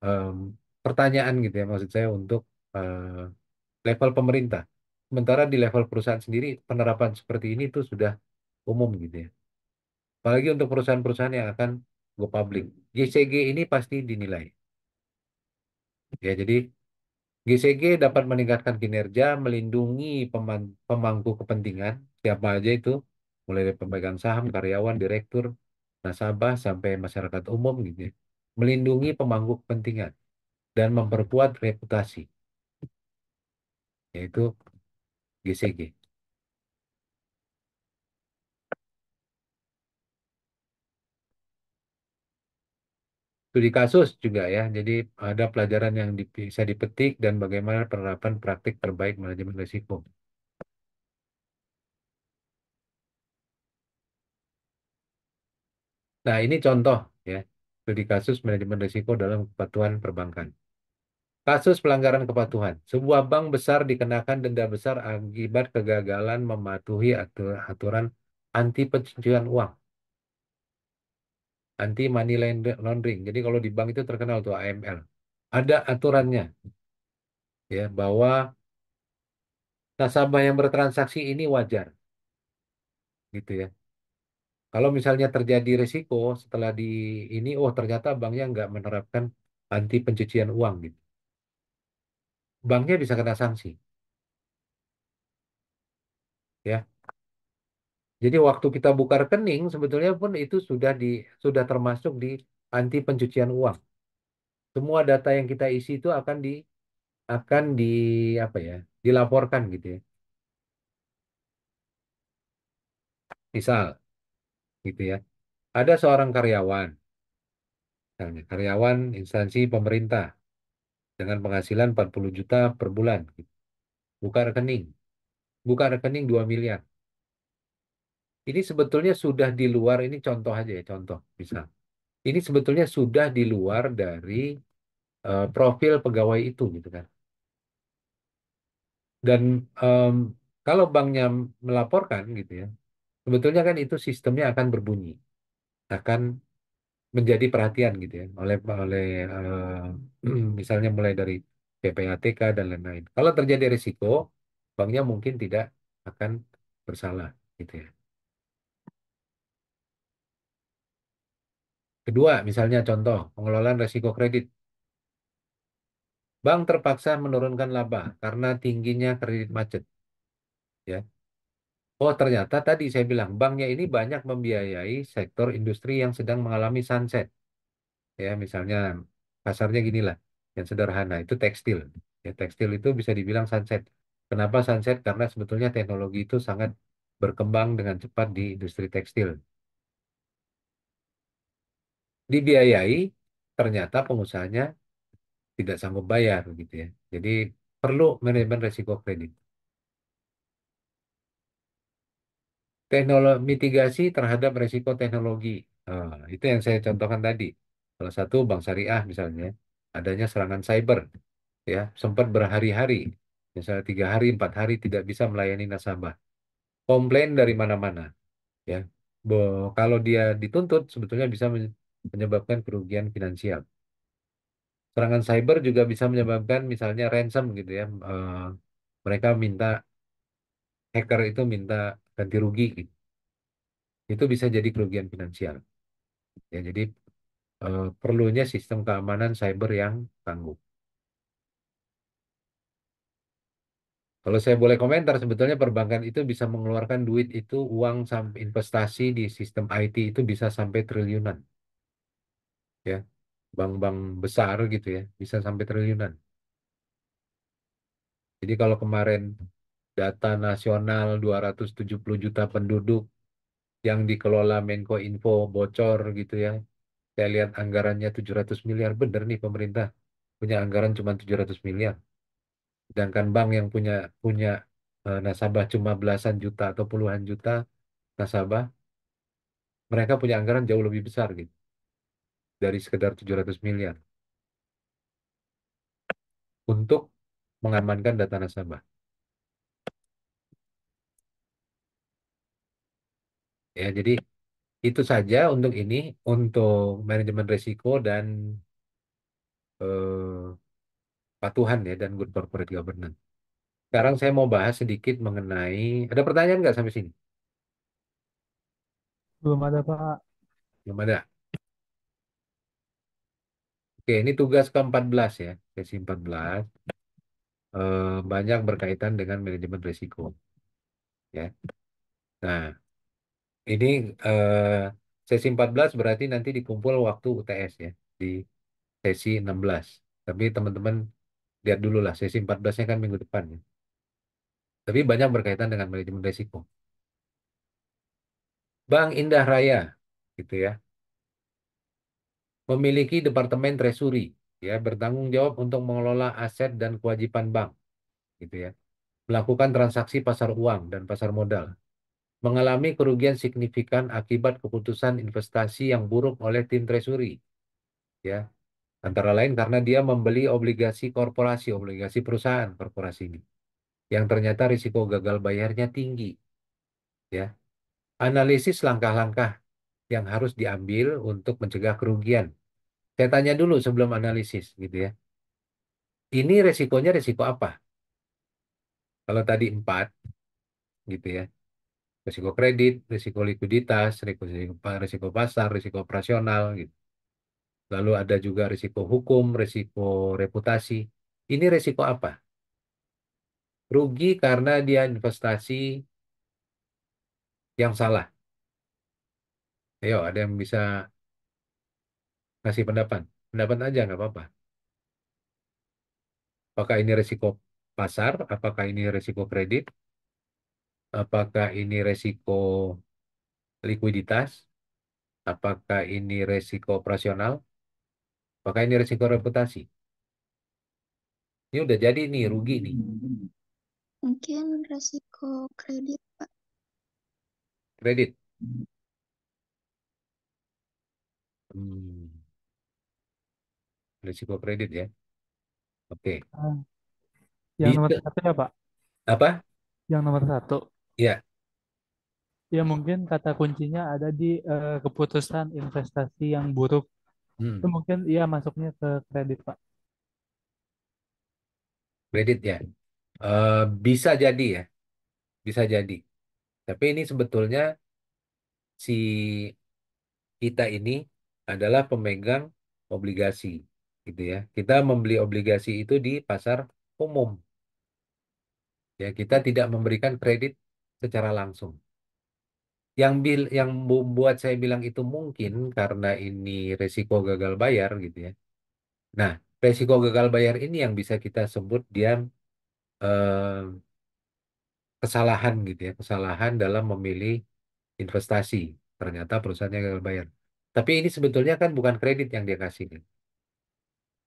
em, pertanyaan gitu ya maksud saya untuk level pemerintah. Sementara di level perusahaan sendiri penerapan seperti ini tuh sudah umum gitu ya. Apalagi untuk perusahaan-perusahaan yang akan go public. GCG ini pasti dinilai. Ya, jadi GCG dapat meningkatkan kinerja, melindungi pemangku kepentingan, siapa aja itu, mulai dari pemegang saham, karyawan, direktur, nasabah, sampai masyarakat umum gitu ya. Melindungi pemangku kepentingan dan memperkuat reputasi, yaitu GCG. Studi kasus juga ya, jadi ada pelajaran yang bisa dipetik dan bagaimana penerapan praktik terbaik manajemen risiko. Nah, ini contoh ya, studi kasus manajemen risiko dalam kepatuhan perbankan. Kasus pelanggaran kepatuhan. Sebuah bank besar dikenakan denda besar akibat kegagalan mematuhi aturan anti pencucian uang, anti money laundering. Jadi kalau di bank itu terkenal tuh AML. Ada aturannya ya bahwa nasabah yang bertransaksi ini wajar gitu ya. Kalau misalnya terjadi risiko setelah di ini, oh ternyata banknya nggak menerapkan anti pencucian uang gitu. Banknya bisa kena sanksi ya. Jadi waktu kita buka rekening sebetulnya pun itu sudah termasuk di anti pencucian uang. Semua data yang kita isi itu akan di apa ya? Dilaporkan gitu ya. Misal gitu ya. Ada seorang karyawan, misalnya karyawan instansi pemerintah dengan penghasilan 40 juta per bulan gitu. Buka rekening, buka rekening 2 miliar. Ini sebetulnya sudah di luar, ini contoh aja ya, contoh misal. Ini sebetulnya sudah di luar dari profil pegawai itu gitu kan. Dan em, kalau banknya melaporkan gitu ya, sebetulnya kan itu sistemnya akan berbunyi, akan menjadi perhatian gitu ya oleh oleh misalnya mulai dari PPATK dan lain-lain. Kalau terjadi risiko, banknya mungkin tidak akan bersalah gitu ya. Kedua, misalnya contoh pengelolaan risiko kredit. Bank terpaksa menurunkan laba karena tingginya kredit macet ya. Oh, ternyata tadi saya bilang banknya ini banyak membiayai sektor industri yang sedang mengalami sunset. Ya, misalnya kasarnya gini lah, yang sederhana itu tekstil. Ya, tekstil itu bisa dibilang sunset. Kenapa sunset? Karena sebetulnya teknologi itu sangat berkembang dengan cepat di industri tekstil. Dibiayai, ternyata pengusahanya tidak sanggup bayar gitu ya. Jadi perlu manajemen risiko kredit. Teknologi mitigasi terhadap risiko teknologi. Itu yang saya contohkan tadi. Salah satu bank syariah misalnya, adanya serangan cyber, ya sempat berhari-hari, misalnya 3 hari, 4 hari tidak bisa melayani nasabah. Komplain dari mana-mana, ya. Kalau dia dituntut, sebetulnya bisa menyebabkan kerugian finansial. Serangan cyber juga bisa menyebabkan misalnya ransom gitu ya. Mereka minta hacker itu minta ganti rugi, gitu. Itu bisa jadi kerugian finansial. Ya, jadi perlunya sistem keamanan cyber yang tangguh. Kalau saya boleh komentar, sebetulnya perbankan itu bisa mengeluarkan duit itu, uang sampai investasi di sistem IT itu bisa sampai triliunan, ya. Bank-bank besar gitu ya, bisa sampai triliunan. Jadi kalau kemarin data nasional 270 juta penduduk yang dikelola Menko Info bocor gitu ya. Saya lihat anggarannya 700 miliar, bener nih pemerintah punya anggaran cuma 700 miliar. Sedangkan bank yang punya punya nasabah cuma belasan juta atau puluhan juta nasabah, mereka punya anggaran jauh lebih besar gitu dari sekedar 700 miliar untuk mengamankan data nasabah. Ya, jadi itu saja untuk ini, untuk manajemen risiko dan patuhan ya dan good corporate governance. Sekarang saya mau bahas sedikit mengenai, ada pertanyaan nggak sampai sini? Belum ada Pak. Belum ada. Oke, ini tugas ke-14 ya, sesi 14. Banyak berkaitan dengan manajemen risiko ya. Nah, ini eh, sesi 14 berarti nanti dikumpul waktu UTS ya di sesi 16. Tapi teman-teman lihat dulu lah sesi 14-nya kan minggu depan ya. Tapi banyak berkaitan dengan manajemen risiko. Bank Indah Raya gitu ya, memiliki departemen treasury ya, bertanggung jawab untuk mengelola aset dan kewajiban bank gitu ya. Melakukan transaksi pasar uang dan pasar modal. mengalami kerugian signifikan akibat keputusan investasi yang buruk oleh tim treasury, ya. Antara lain karena dia membeli obligasi korporasi, obligasi perusahaan korporasi ini, yang ternyata risiko gagal bayarnya tinggi, ya. Analisis langkah-langkah yang harus diambil untuk mencegah kerugian. Saya tanya dulu sebelum analisis, gitu ya. Ini resikonya resiko apa? Kalau tadi empat, gitu ya. Risiko kredit, risiko likuiditas, risiko pasar, risiko operasional, gitu. Lalu ada juga risiko hukum, risiko reputasi. Ini risiko apa? Rugi karena dia investasi yang salah. Ayo, ada yang bisa ngasih pendapat? Pendapat aja, nggak apa-apa. Apakah ini risiko pasar? Apakah ini risiko kredit? Apakah ini risiko likuiditas? Apakah ini risiko operasional? Apakah ini risiko reputasi? Ini udah jadi nih, rugi nih. Mungkin resiko kredit, Pak. Kredit. Hmm, risiko kredit ya. Oke. Ah, yang nomor Bisa. satu ya Pak, Apa? yang nomor satu. Ya. Ya mungkin kata kuncinya ada di keputusan investasi yang buruk. Itu Hmm, mungkin iya masuknya ke kredit Pak. kredit ya. Bisa jadi ya. Bisa jadi. Tapi ini sebetulnya si kita ini adalah pemegang obligasi, gitu ya. Kita membeli obligasi itu di pasar umum. Ya, kita tidak memberikan kredit secara langsung. Yang membuat saya bilang itu mungkin karena ini resiko gagal bayar, gitu ya. Nah, resiko gagal bayar ini yang bisa kita sebut dia eh, kesalahan, gitu ya, kesalahan dalam memilih investasi. Ternyata perusahaannya gagal bayar. Tapi ini sebetulnya kan bukan kredit yang dia kasih,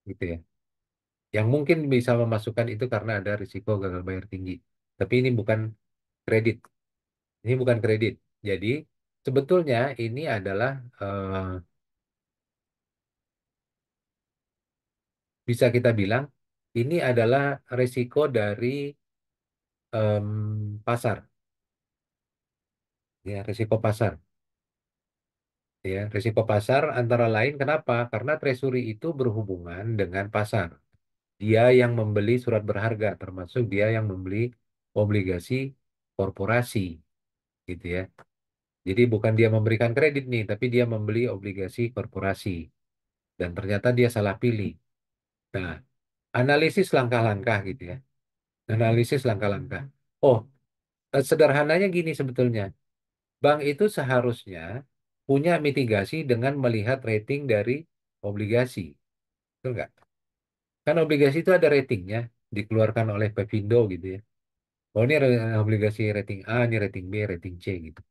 gitu ya. Yang mungkin bisa memasukkan itu karena ada risiko gagal bayar tinggi. Tapi ini bukan kredit. Ini bukan kredit. Jadi sebetulnya ini adalah bisa kita bilang ini adalah risiko dari pasar, ya, risiko pasar. Ya, risiko pasar antara lain kenapa? Karena treasury itu berhubungan dengan pasar. Dia yang membeli surat berharga, termasuk dia yang membeli obligasi korporasi, gitu ya. Jadi bukan dia memberikan kredit nih, tapi dia membeli obligasi korporasi. Dan ternyata dia salah pilih. Nah, analisis langkah-langkah, gitu ya. Analisis langkah-langkah. Oh, sederhananya gini sebetulnya. Bank itu seharusnya punya mitigasi dengan melihat rating dari obligasi. Betul nggak? Kan obligasi itu ada ratingnya, dikeluarkan oleh Pevindo, gitu ya. Oh, ini obligasi rating A, ini rating B, rating C, gitu.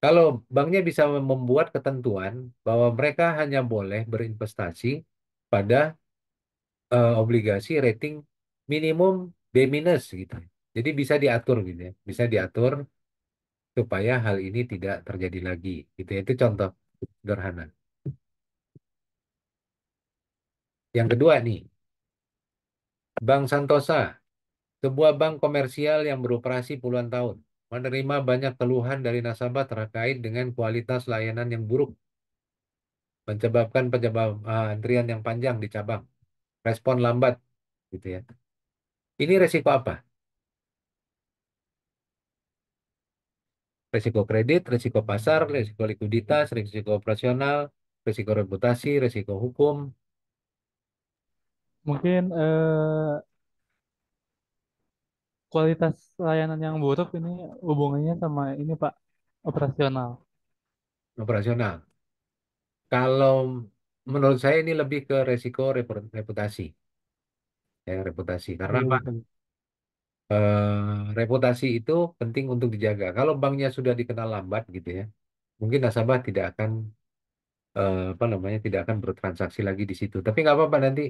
Kalau banknya bisa membuat ketentuan bahwa mereka hanya boleh berinvestasi pada obligasi rating minimum B minus, gitu. Jadi bisa diatur, gitu ya. Bisa diatur supaya hal ini tidak terjadi lagi, gitu ya. Itu contoh sederhana. Yang kedua nih, Bank Santosa, sebuah bank komersial yang beroperasi puluhan tahun, menerima banyak keluhan dari nasabah terkait dengan kualitas layanan yang buruk, menyebabkan antrian yang panjang di cabang, respon lambat, gitu ya. Ini resiko apa? Resiko kredit, resiko pasar, resiko likuiditas, resiko operasional, resiko reputasi, resiko hukum. Mungkin kualitas layanan yang buruk ini hubungannya sama ini Pak, operasional. Operasional. Kalau menurut saya ini lebih ke resiko reputasi, ya, reputasi. Oh Karena iya apa? bisa. Reputasi itu penting untuk dijaga. Kalau banknya sudah dikenal lambat, gitu ya, mungkin nasabah tidak akan apa namanya, tidak akan bertransaksi lagi di situ. Tapi nggak apa-apa, nanti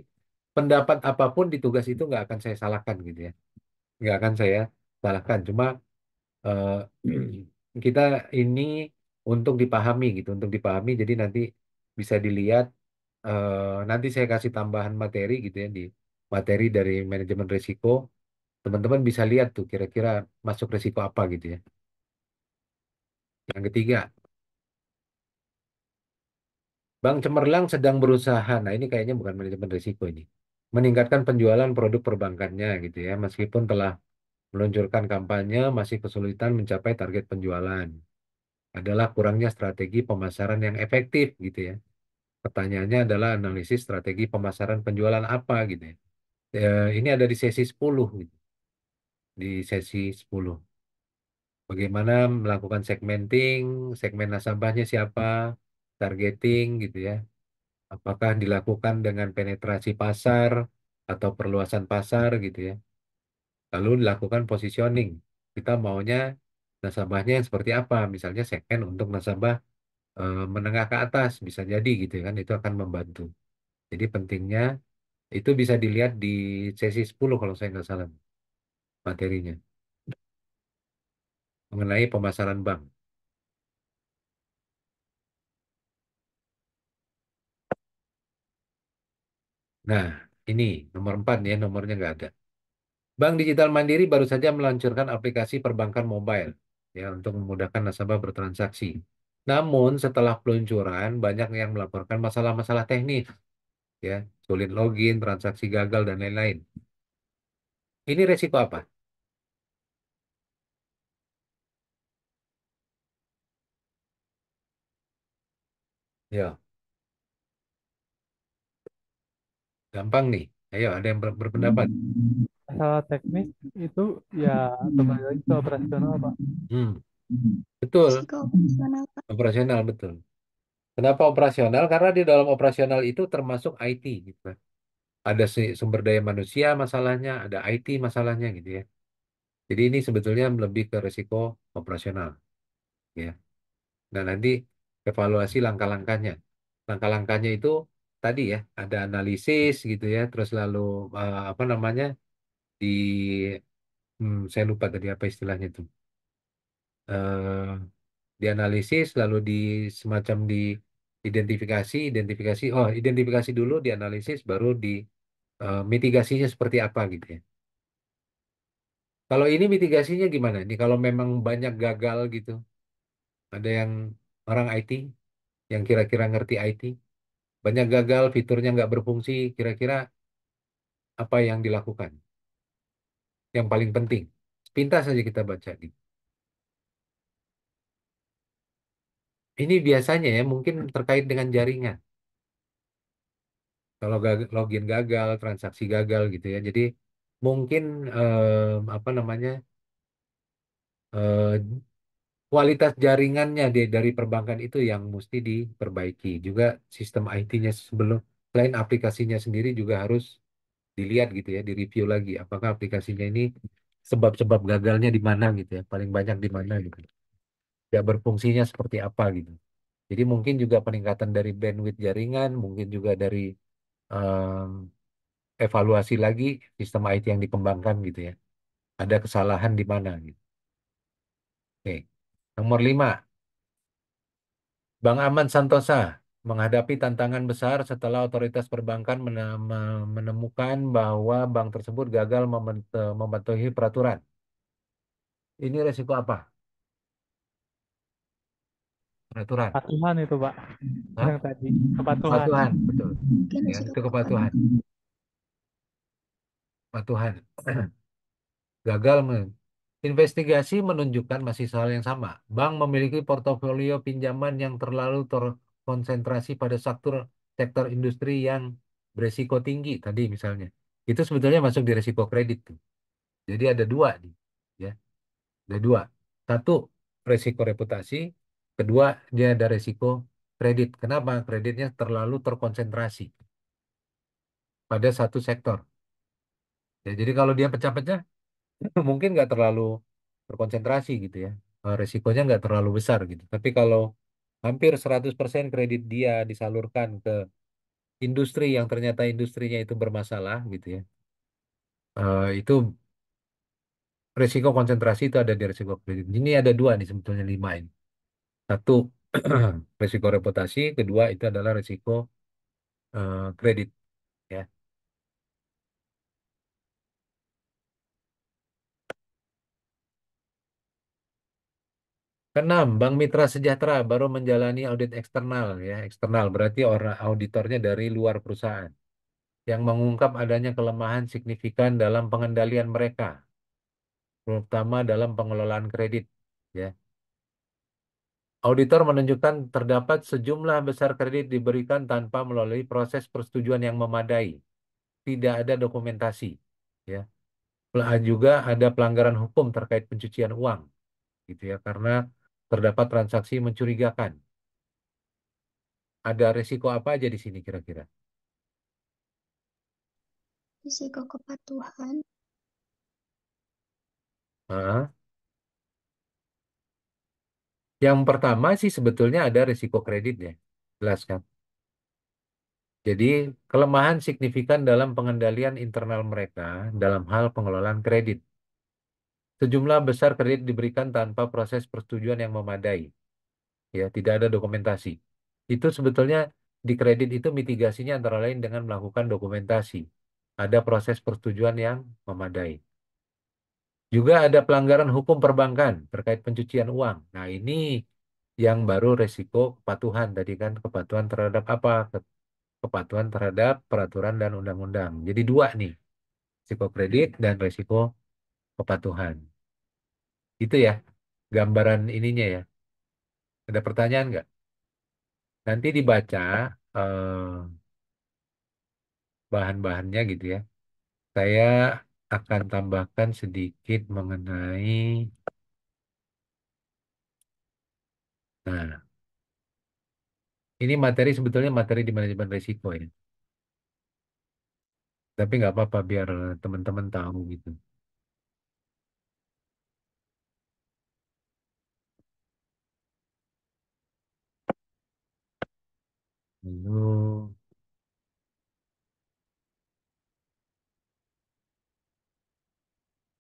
pendapat apapun di tugas itu nggak akan saya salahkan, gitu ya, nggak akan saya salahkan. Cuma eh, kita ini untuk dipahami gitu, untuk dipahami. Jadi nanti bisa dilihat. Nanti saya kasih tambahan materi gitu ya di materi dari manajemen risiko. Teman-teman bisa lihat tuh kira-kira masuk risiko apa gitu ya. Yang ketiga, Bank Cemerlang sedang berusaha. Nah, ini kayaknya bukan manajemen risiko ini. Meningkatkan penjualan produk perbankannya gitu ya, meskipun telah meluncurkan kampanye, masih kesulitan mencapai target penjualan. Adalah kurangnya strategi pemasaran yang efektif gitu ya. Pertanyaannya adalah analisis strategi pemasaran penjualan apa gitu ya. Ini ada di sesi 10 gitu. Di sesi 10. Bagaimana melakukan segmenting, segmen nasabahnya siapa, targeting gitu ya. Apakah dilakukan dengan penetrasi pasar atau perluasan pasar gitu ya. Lalu dilakukan positioning. Kita maunya nasabahnya yang seperti apa? Misalnya segmen untuk nasabah menengah ke atas bisa jadi gitu ya kan. Itu akan membantu. Jadi pentingnya itu bisa dilihat di sesi 10 kalau saya nggak salah materinya mengenai pemasaran bank. Nah, ini nomor 4 ya, nomornya nggak ada. Bank Digital Mandiri baru saja meluncurkan aplikasi perbankan mobile ya untuk memudahkan nasabah bertransaksi. Namun setelah peluncuran banyak yang melaporkan masalah-masalah teknis ya, sulit login, transaksi gagal dan lain-lain. Ini resiko apa? Ya, gampang nih. Ayo, ada yang berpendapat? Masalah teknis itu ya kembali lagi ke operasional Pak. Hmm, betul, Risiko operasional, Pak. operasional betul. Kenapa operasional? Karena di dalam operasional itu termasuk IT gitu kan. Ada sumber daya manusia masalahnya, ada IT masalahnya gitu ya. Jadi ini sebetulnya lebih ke risiko operasional ya. Nah, nanti evaluasi langkah-langkahnya. Langkah-langkahnya itu tadi ya, ada analisis gitu ya, terus lalu apa namanya? Di saya lupa tadi apa istilahnya itu. Eh Dianalisis lalu di semacam di identifikasi, oh identifikasi dulu, dianalisis baru di mitigasinya seperti apa gitu ya. Kalau ini mitigasinya gimana? Ini kalau memang banyak gagal gitu, ada yang orang IT yang kira-kira ngerti IT, banyak gagal, fiturnya nggak berfungsi, kira-kira apa yang dilakukan? Yang paling penting, sepintas saja kita baca. Ini biasanya ya mungkin terkait dengan jaringan. Kalau login gagal, transaksi gagal gitu ya. Jadi mungkin apa namanya eh, kualitas jaringannya dari perbankan itu yang mesti diperbaiki. Juga sistem IT-nya sebelum selain aplikasinya sendiri juga harus dilihat gitu ya, direview lagi. Apakah aplikasinya ini sebab-sebab gagalnya di mana gitu ya, paling banyak di mana gitu. Tidak berfungsinya seperti apa gitu. Jadi mungkin juga peningkatan dari bandwidth jaringan, mungkin juga dari em, evaluasi lagi sistem IT yang dikembangkan gitu ya. Ada kesalahan di mana gitu. Oke. Nomor 5, Bank Aman Santosa menghadapi tantangan besar setelah otoritas perbankan menemukan bahwa bank tersebut gagal mematuhi peraturan. Ini resiko apa? Peraturan. Kepatuhan itu Pak. Hah? Yang tadi kepatuhan. Kepatuhan, betul. Mungkin Ya, risiko itu keuangan. kepatuhan. Kepatuhan. Gagal investigasi menunjukkan masih hal yang sama. Bank memiliki portofolio pinjaman yang terlalu terkonsentrasi pada sektor industri yang beresiko tinggi tadi misalnya. Itu sebetulnya masuk di resiko kredit tuh. Jadi ada dua nih, ya. Ada dua. Satu, resiko reputasi. Kedua, dia ada resiko kredit. Kenapa? Kreditnya terlalu terkonsentrasi pada satu sektor. Ya, jadi kalau dia pecah-pecah, mungkin nggak terlalu terkonsentrasi gitu ya. Resikonya nggak terlalu besar gitu. Tapi kalau hampir 100% kredit dia disalurkan ke industri yang ternyata industrinya itu bermasalah gitu ya. Itu Risiko konsentrasi itu ada di risiko kredit. Ini ada dua nih sebetulnya lima ini. Satu risiko reputasi, kedua itu adalah risiko kredit. Ya. Keenam, Bank Mitra Sejahtera baru menjalani audit eksternal. Ya, eksternal berarti orang auditornya dari luar perusahaan yang mengungkap adanya kelemahan signifikan dalam pengendalian mereka, terutama dalam pengelolaan kredit. Ya. Auditor menunjukkan terdapat sejumlah besar kredit diberikan tanpa melalui proses persetujuan yang memadai. Tidak ada dokumentasi. Ya. Juga ada pelanggaran hukum terkait pencucian uang, gitu ya, karena terdapat transaksi mencurigakan. Ada risiko apa aja di sini kira-kira? Risiko kepatuhan, Ah, yang pertama sih sebetulnya ada risiko kredit ya, jelas kan? Jadi kelemahan signifikan dalam pengendalian internal mereka dalam hal pengelolaan kredit. Sejumlah besar kredit diberikan tanpa proses persetujuan yang memadai. Ya, tidak ada dokumentasi. Itu sebetulnya di kredit itu mitigasinya antara lain dengan melakukan dokumentasi. Ada proses persetujuan yang memadai. Juga ada pelanggaran hukum perbankan terkait pencucian uang. Nah, ini yang baru resiko kepatuhan. Tadi kan kepatuhan terhadap apa? Kepatuhan terhadap peraturan dan undang-undang. Jadi dua nih, risiko kredit dan risiko kepatuhan. Itu ya, gambaran ininya ya. Ada pertanyaan nggak? Nanti dibaca bahan-bahannya gitu ya. Saya akan tambahkan sedikit mengenai, nah, ini materi sebetulnya materi di manajemen risiko ya. Tapi nggak apa-apa biar teman-teman tahu gitu. Lalu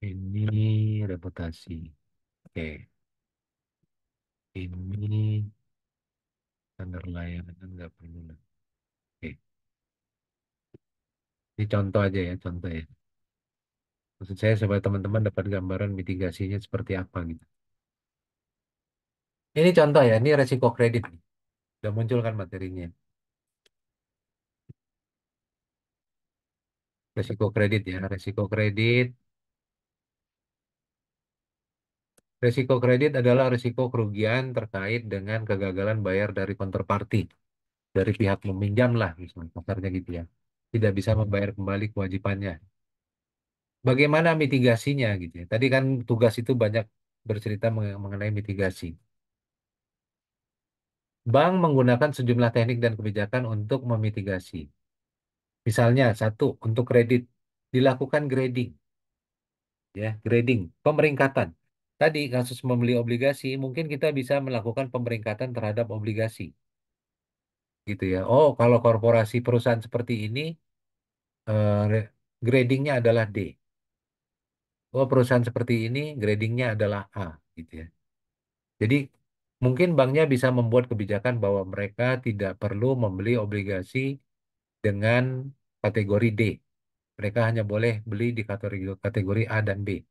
ini reputasi. Oke, ini standar layanan nggak perlu lah. Oke, ini contoh aja ya, contoh ya. Maksud saya supaya teman-teman dapat gambaran mitigasinya seperti apa gitu. Ini contoh ya, ini resiko kredit. Udah muncul kan materinya. Resiko kredit ya, resiko kredit. Resiko kredit adalah risiko kerugian terkait dengan kegagalan bayar dari counterparty, dari pihak meminjam lah, misalnya kasarnya gitu ya. Tidak bisa membayar kembali kewajibannya. Bagaimana mitigasinya gitu ya. Tadi kan tugas itu banyak bercerita mengenai mitigasi. Bank menggunakan sejumlah teknik dan kebijakan untuk memitigasi. Misalnya, satu, untuk kredit, dilakukan grading, ya, grading, pemeringkatan. Tadi kasus membeli obligasi, mungkin kita bisa melakukan pemeringkatan terhadap obligasi. Gitu ya. Oh, kalau korporasi perusahaan seperti ini, gradingnya adalah D. Oh, perusahaan seperti ini, gradingnya adalah A, gitu ya. Jadi mungkin banknya bisa membuat kebijakan bahwa mereka tidak perlu membeli obligasi dengan kategori D. Mereka hanya boleh beli di kategori A dan B,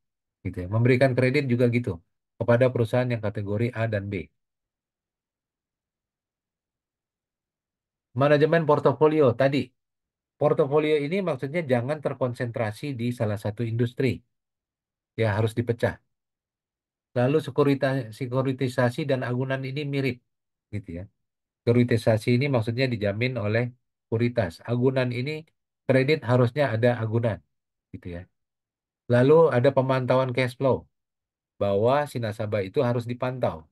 gitu ya. Memberikan kredit juga gitu kepada perusahaan yang kategori A dan B. Manajemen portofolio tadi. Portofolio ini maksudnya jangan terkonsentrasi di salah satu industri. Ya harus dipecah. Lalu sekuritisasi dan agunan ini mirip, gitu ya. Sekuritisasi ini maksudnya dijamin oleh sekuritas. Agunan ini kredit harusnya ada agunan, gitu ya. Lalu ada pemantauan cash flow, bahwa si nasabah itu harus dipantau.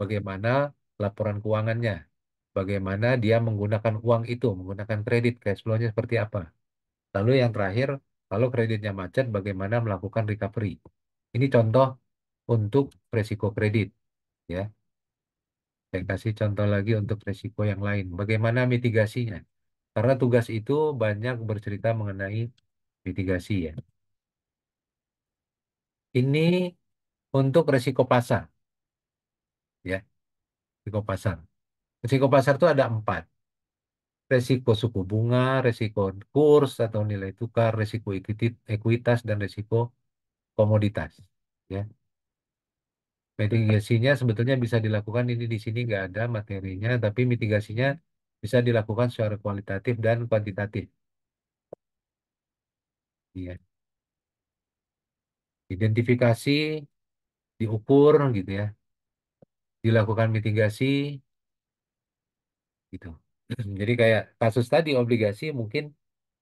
Bagaimana laporan keuangannya, bagaimana dia menggunakan uang itu, menggunakan kredit, cash flow-nya seperti apa. Lalu yang terakhir, kalau kreditnya macet, bagaimana melakukan recovery. Ini contoh untuk resiko kredit, ya. Saya kasih contoh lagi untuk resiko yang lain. Bagaimana mitigasinya? Karena tugas itu banyak bercerita mengenai mitigasi ya. Ini untuk resiko pasar, ya, risiko pasar. Risiko pasar itu ada empat. Resiko suku bunga, resiko kurs atau nilai tukar, resiko ekuitas, dan resiko komoditas. Ya, mitigasinya sebetulnya bisa dilakukan ini di sini nggak ada materinya, tapi mitigasinya bisa dilakukan secara kualitatif dan kuantitatif. Ya, identifikasi, diukur gitu ya, dilakukan mitigasi gitu. Jadi kayak kasus tadi obligasi mungkin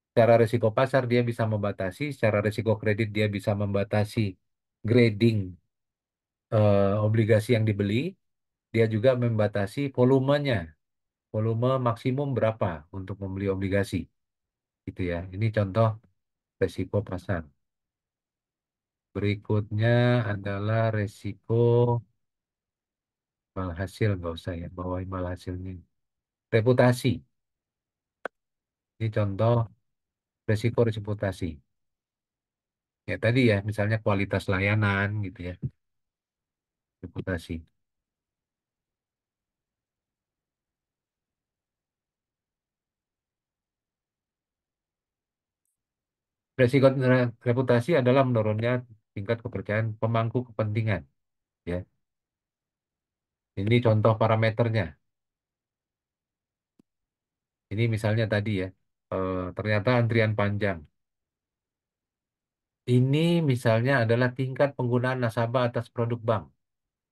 secara risiko pasar dia bisa membatasi, secara risiko kredit dia bisa membatasi grading obligasi yang dibeli, dia juga membatasi volumenya, volume maksimum berapa untuk membeli obligasi, gitu ya. Ini contoh risiko pasar. Berikutnya adalah risiko imbal hasil, nggak usah ya, bawa imbal hasilnya. Reputasi, ini contoh risiko reputasi. Ya tadi ya, misalnya kualitas layanan gitu ya, reputasi. Resiko reputasi adalah menurunnya tingkat kepercayaan pemangku kepentingan. Ya, ini contoh parameternya. Ini misalnya tadi ya, ternyata antrian panjang. Ini misalnya adalah tingkat penggunaan nasabah atas produk bank,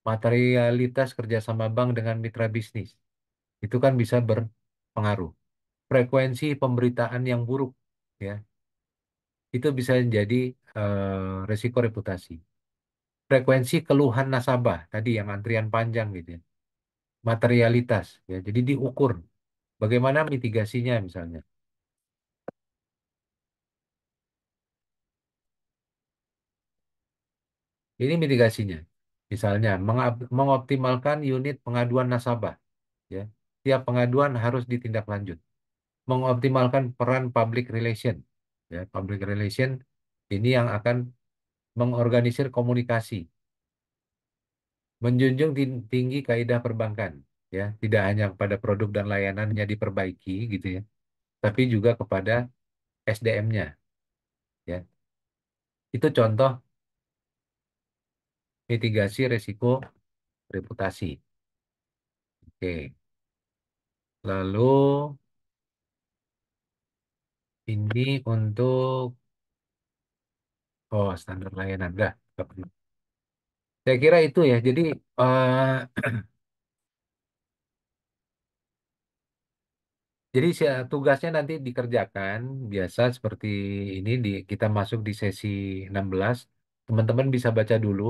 materialitas kerjasama bank dengan mitra bisnis. Itu kan bisa berpengaruh. Frekuensi pemberitaan yang buruk, ya, itu bisa jadi resiko reputasi. Frekuensi keluhan nasabah tadi yang antrian panjang gitu ya. Materialitas ya. Jadi diukur bagaimana mitigasinya misalnya. Ini mitigasinya. Misalnya mengoptimalkan unit pengaduan nasabah ya. Tiap pengaduan harus ditindaklanjut. Mengoptimalkan peran public relation ya. Public relation ini yang akan mengorganisir komunikasi, menjunjung tinggi kaidah perbankan ya. Tidak hanya pada produk dan layanannya diperbaiki gitu ya, tapi juga kepada SDM-nya ya. Itu contoh mitigasi risiko reputasi. Oke. Lalu ini untuk standar layanan dah. Nggak perlu. Saya kira itu ya. Jadi eh, tugasnya nanti dikerjakan biasa seperti ini kita masuk di sesi 16. Teman-teman bisa baca dulu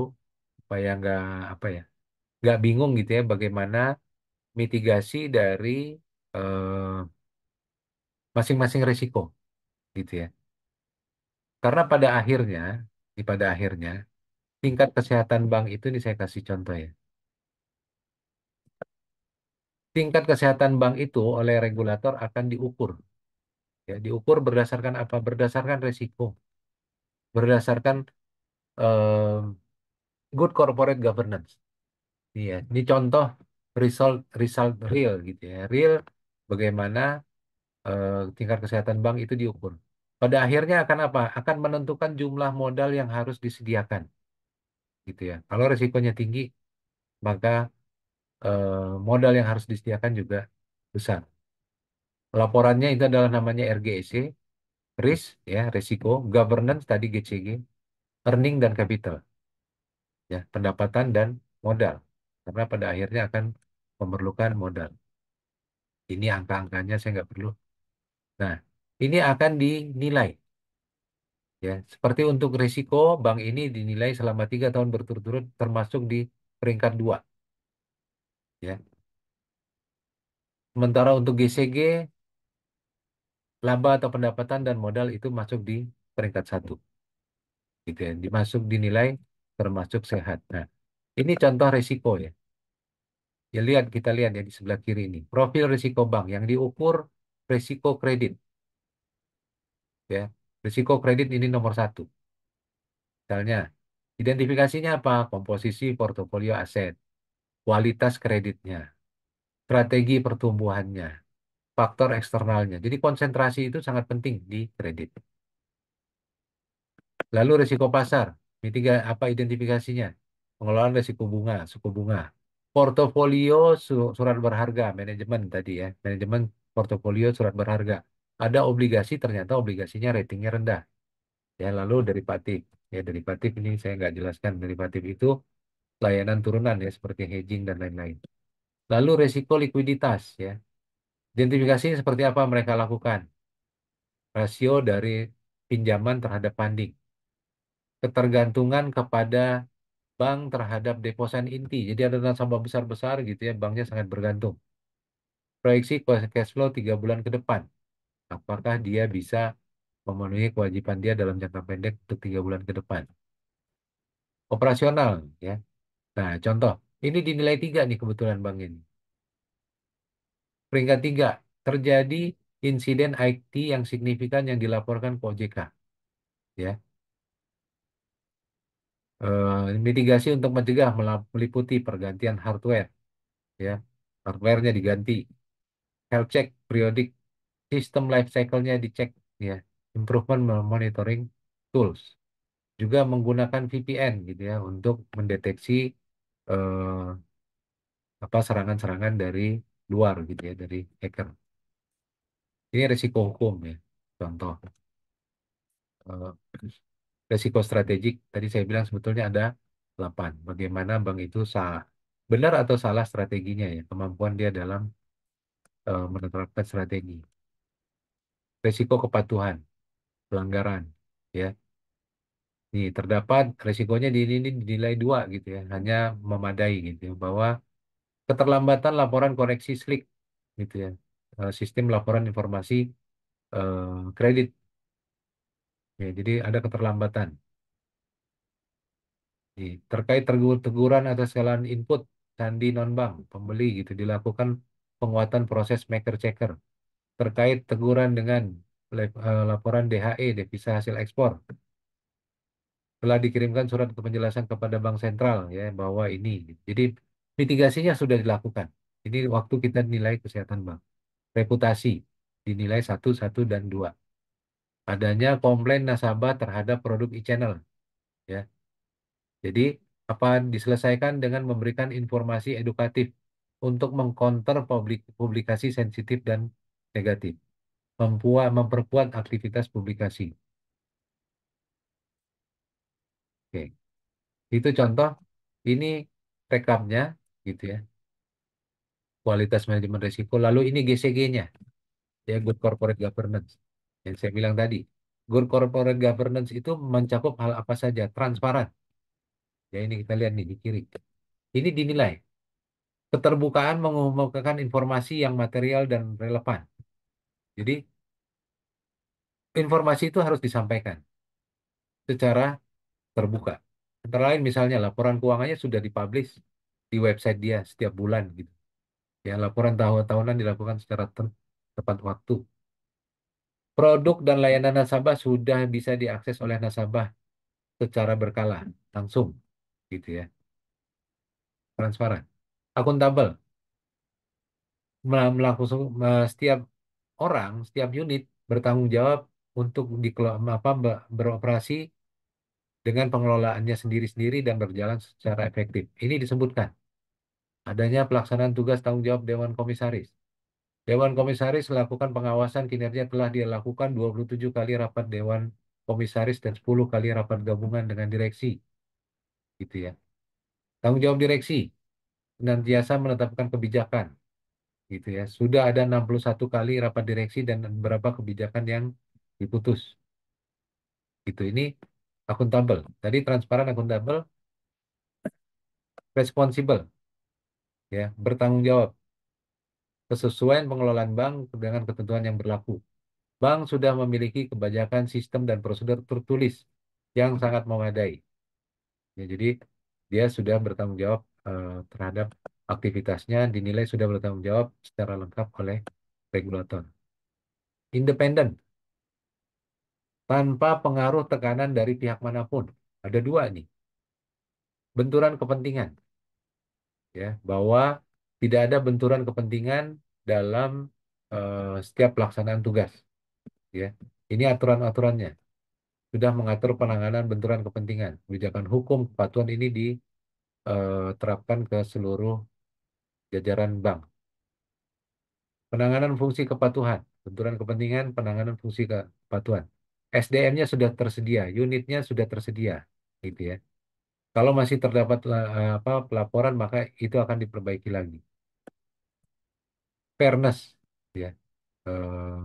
supaya nggak apa ya, nggak bingung gitu ya bagaimana mitigasi dari eh, masing-masing risiko gitu ya. Karena pada akhirnya tingkat kesehatan bank itu ini saya kasih contoh ya. Tingkat kesehatan bank itu oleh regulator akan diukur. Ya, diukur berdasarkan apa? Berdasarkan risiko, berdasarkan eh, good corporate governance. Iya, ini contoh result result real gitu ya. Real bagaimana tingkat kesehatan bank itu diukur. Pada akhirnya akan apa? Akan menentukan jumlah modal yang harus disediakan gitu ya. Kalau risikonya tinggi, maka modal yang harus disediakan juga besar. Laporannya itu adalah namanya RGEC, risk ya, risiko, governance tadi GCG, earning dan capital ya, pendapatan dan modal. Karena pada akhirnya akan memerlukan modal. Ini angka-angkanya saya nggak perlu. Nah, ini akan dinilai ya. Seperti untuk risiko, bank ini dinilai selama 3 tahun berturut-turut termasuk di peringkat 2 ya. Sementara untuk GCG, laba atau pendapatan dan modal itu masuk di peringkat 1 gitu ya. Dimasuk dinilai termasuk sehat. Nah, ini contoh risiko ya. Ya kita lihat ya di sebelah kiri ini. Profil risiko bank yang diukur risiko kredit ya. Risiko kredit ini nomor 1. Misalnya Identifikasinya apa? Komposisi portofolio aset, kualitas kreditnya, strategi pertumbuhannya, faktor eksternalnya. Jadi konsentrasi itu sangat penting di kredit. Lalu risiko pasar, apa identifikasinya? Pengelolaan risiko bunga, suku bunga. Portofolio surat berharga, manajemen tadi ya, manajemen portofolio surat berharga. Ada obligasi, ternyata obligasinya ratingnya rendah. Ya, lalu derivatif. Ya, derivatif ini saya nggak jelaskan. Derivatif itu layanan turunan ya, seperti hedging dan lain-lain. Lalu risiko likuiditas ya. Identifikasi seperti apa mereka lakukan? Rasio dari pinjaman terhadap funding. Ketergantungan kepada bank terhadap deposan inti. Jadi ada nasabah besar-besar gitu ya, banknya sangat bergantung. Proyeksi cash flow 3 bulan ke depan. Apakah dia bisa memenuhi kewajiban dia dalam jangka pendek untuk 3 bulan ke depan? Operasional ya. Nah, contoh, ini dinilai 3 nih kebetulan bank ini. Peringkat 3, terjadi insiden IT yang signifikan yang dilaporkan ke OJK. Ya, mitigasi untuk mencegah meliputi pergantian hardware. Ya, hardwarenya diganti, health check periodik, sistem life cycle-nya dicek. Ya, improvement monitoring tools. Juga menggunakan VPN gitu ya untuk mendeteksi eh, apa serangan-serangan dari luar gitu ya, dari hacker. Ini risiko hukum ya. Contoh, eh, risiko strategik tadi saya bilang sebetulnya ada 8. Bagaimana bank itu benar atau salah strateginya ya, kemampuan dia dalam menetapkan strategi. Risiko kepatuhan, pelanggaran ya. Nih, terdapat risikonya ini dinilai 2 gitu ya, hanya memadai gitu ya, bahwa keterlambatan laporan koreksi SLIK gitu ya. Sistem laporan informasi kredit. Ya, jadi ada keterlambatan. Terkait teguran atas kesalahan input sandi non-bank, pembeli gitu, dilakukan penguatan proses maker checker. Terkait teguran dengan laporan DHE, devisa hasil ekspor, telah dikirimkan surat penjelasan kepada Bank Sentral ya bahwa ini. Jadi mitigasinya sudah dilakukan. Ini waktu kita nilai kesehatan bank. Reputasi dinilai 1, 1, dan 2. Adanya komplain nasabah terhadap produk e-channel ya. Jadi apa diselesaikan dengan memberikan informasi edukatif untuk mengcounter publikasi sensitif dan negatif, memperkuat aktivitas publikasi. Oke, itu contoh. Ini rekapnya gitu ya, kualitas manajemen risiko. Lalu ini GCG-nya, ya Good Corporate Governance. Yang saya bilang tadi, Good Corporate Governance itu mencakup hal apa saja, transparan. Ya ini kita lihat nih di kiri. Ini dinilai keterbukaan mengemukakan informasi yang material dan relevan. Jadi informasi itu harus disampaikan secara terbuka. Antara lain misalnya laporan keuangannya sudah dipublish di website dia setiap bulan gitu. Ya, laporan tahunan dilakukan secara tepat waktu. Produk dan layanan nasabah sudah bisa diakses oleh nasabah secara berkala, langsung gitu ya. Transparan. Akuntabel. Melakukan setiap orang, setiap unit bertanggung jawab untuk beroperasi dengan pengelolaannya sendiri-sendiri dan berjalan secara efektif. Ini disebutkan adanya pelaksanaan tugas tanggung jawab Dewan Komisaris. Dewan Komisaris melakukan pengawasan kinerja telah dilakukan 27 kali rapat Dewan Komisaris dan 10 kali rapat gabungan dengan direksi. Gitu ya. Tanggung jawab direksi, senantiasa menetapkan kebijakan. Gitu ya. Sudah ada 61 kali rapat direksi dan beberapa kebijakan yang diputus. Gitu. Ini akuntabel. Tadi transparan, akuntabel, responsibel. Ya, bertanggung jawab. Kesesuaian pengelolaan bank dengan ketentuan yang berlaku. Bank sudah memiliki kebijakan sistem dan prosedur tertulis yang sangat memadai. Ya, jadi dia sudah bertanggung jawab terhadap aktivitasnya, dinilai sudah bertanggung jawab secara lengkap oleh regulator. Independen, tanpa pengaruh tekanan dari pihak manapun. Ada 2 nih. benturan kepentingan, ya, bahwa tidak ada benturan kepentingan dalam setiap pelaksanaan tugas, ya. Ini aturan-aturannya sudah mengatur penanganan benturan kepentingan. Kebijakan hukum kepatuhan ini diterapkan ke seluruh jajaran bank. Penanganan fungsi kepatuhan, benturan kepentingan, penanganan fungsi kepatuhan. SDM-nya sudah tersedia, unitnya sudah tersedia, gitu ya. Kalau masih terdapat pelaporan, maka itu akan diperbaiki lagi. Fairness, ya, eh,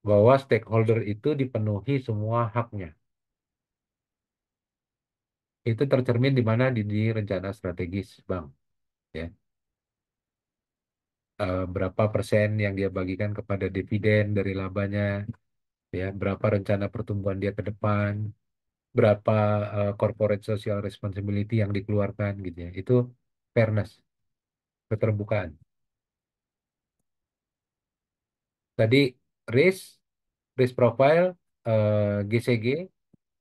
bahwa stakeholder itu dipenuhi semua haknya. Itu tercermin di mana di rencana strategis bank, ya. Berapa persen yang dia bagikan kepada dividen dari labanya, ya, berapa rencana pertumbuhan dia ke depan, berapa corporate social responsibility yang dikeluarkan, gitu ya. Itu fairness, keterbukaan. Tadi risk, risk profile, GCG,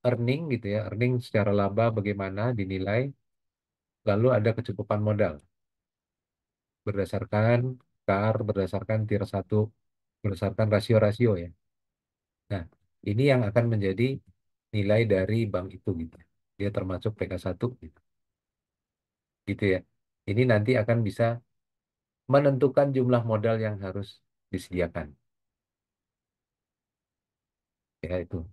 earning, gitu ya, earning secara laba bagaimana dinilai, lalu ada kecukupan modal berdasarkan CAR, berdasarkan tier satu, berdasarkan rasio-rasio, ya. Nah, ini yang akan menjadi nilai dari bank itu, gitu. Dia termasuk PK1, gitu. Gitu ya. Ini nanti akan bisa menentukan jumlah modal yang harus disediakan. Ya, itu.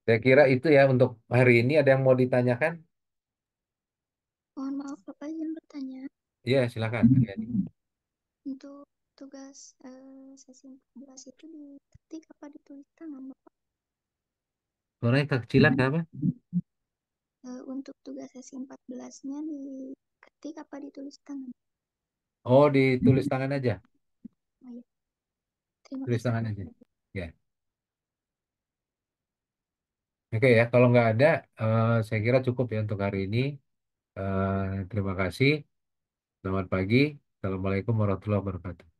Saya kira itu ya untuk hari ini. Ada yang mau ditanyakan? Mohon maaf, Bapak izin bertanya. Iya, silakan. Aryani. Untuk tugas sesi 14 itu diketik apa ditulis tangan, Bapak? Suaranya kekecilan kenapa? Untuk tugas sesi 14-nya diketik apa ditulis tangan? Oh, ditulis tangan aja. Oh ya, terima Tulis kasih. tangan aja. Ya. Oke ya, kalau nggak ada, saya kira cukup ya untuk hari ini. Terima kasih. Selamat pagi. Assalamualaikum warahmatullahi wabarakatuh.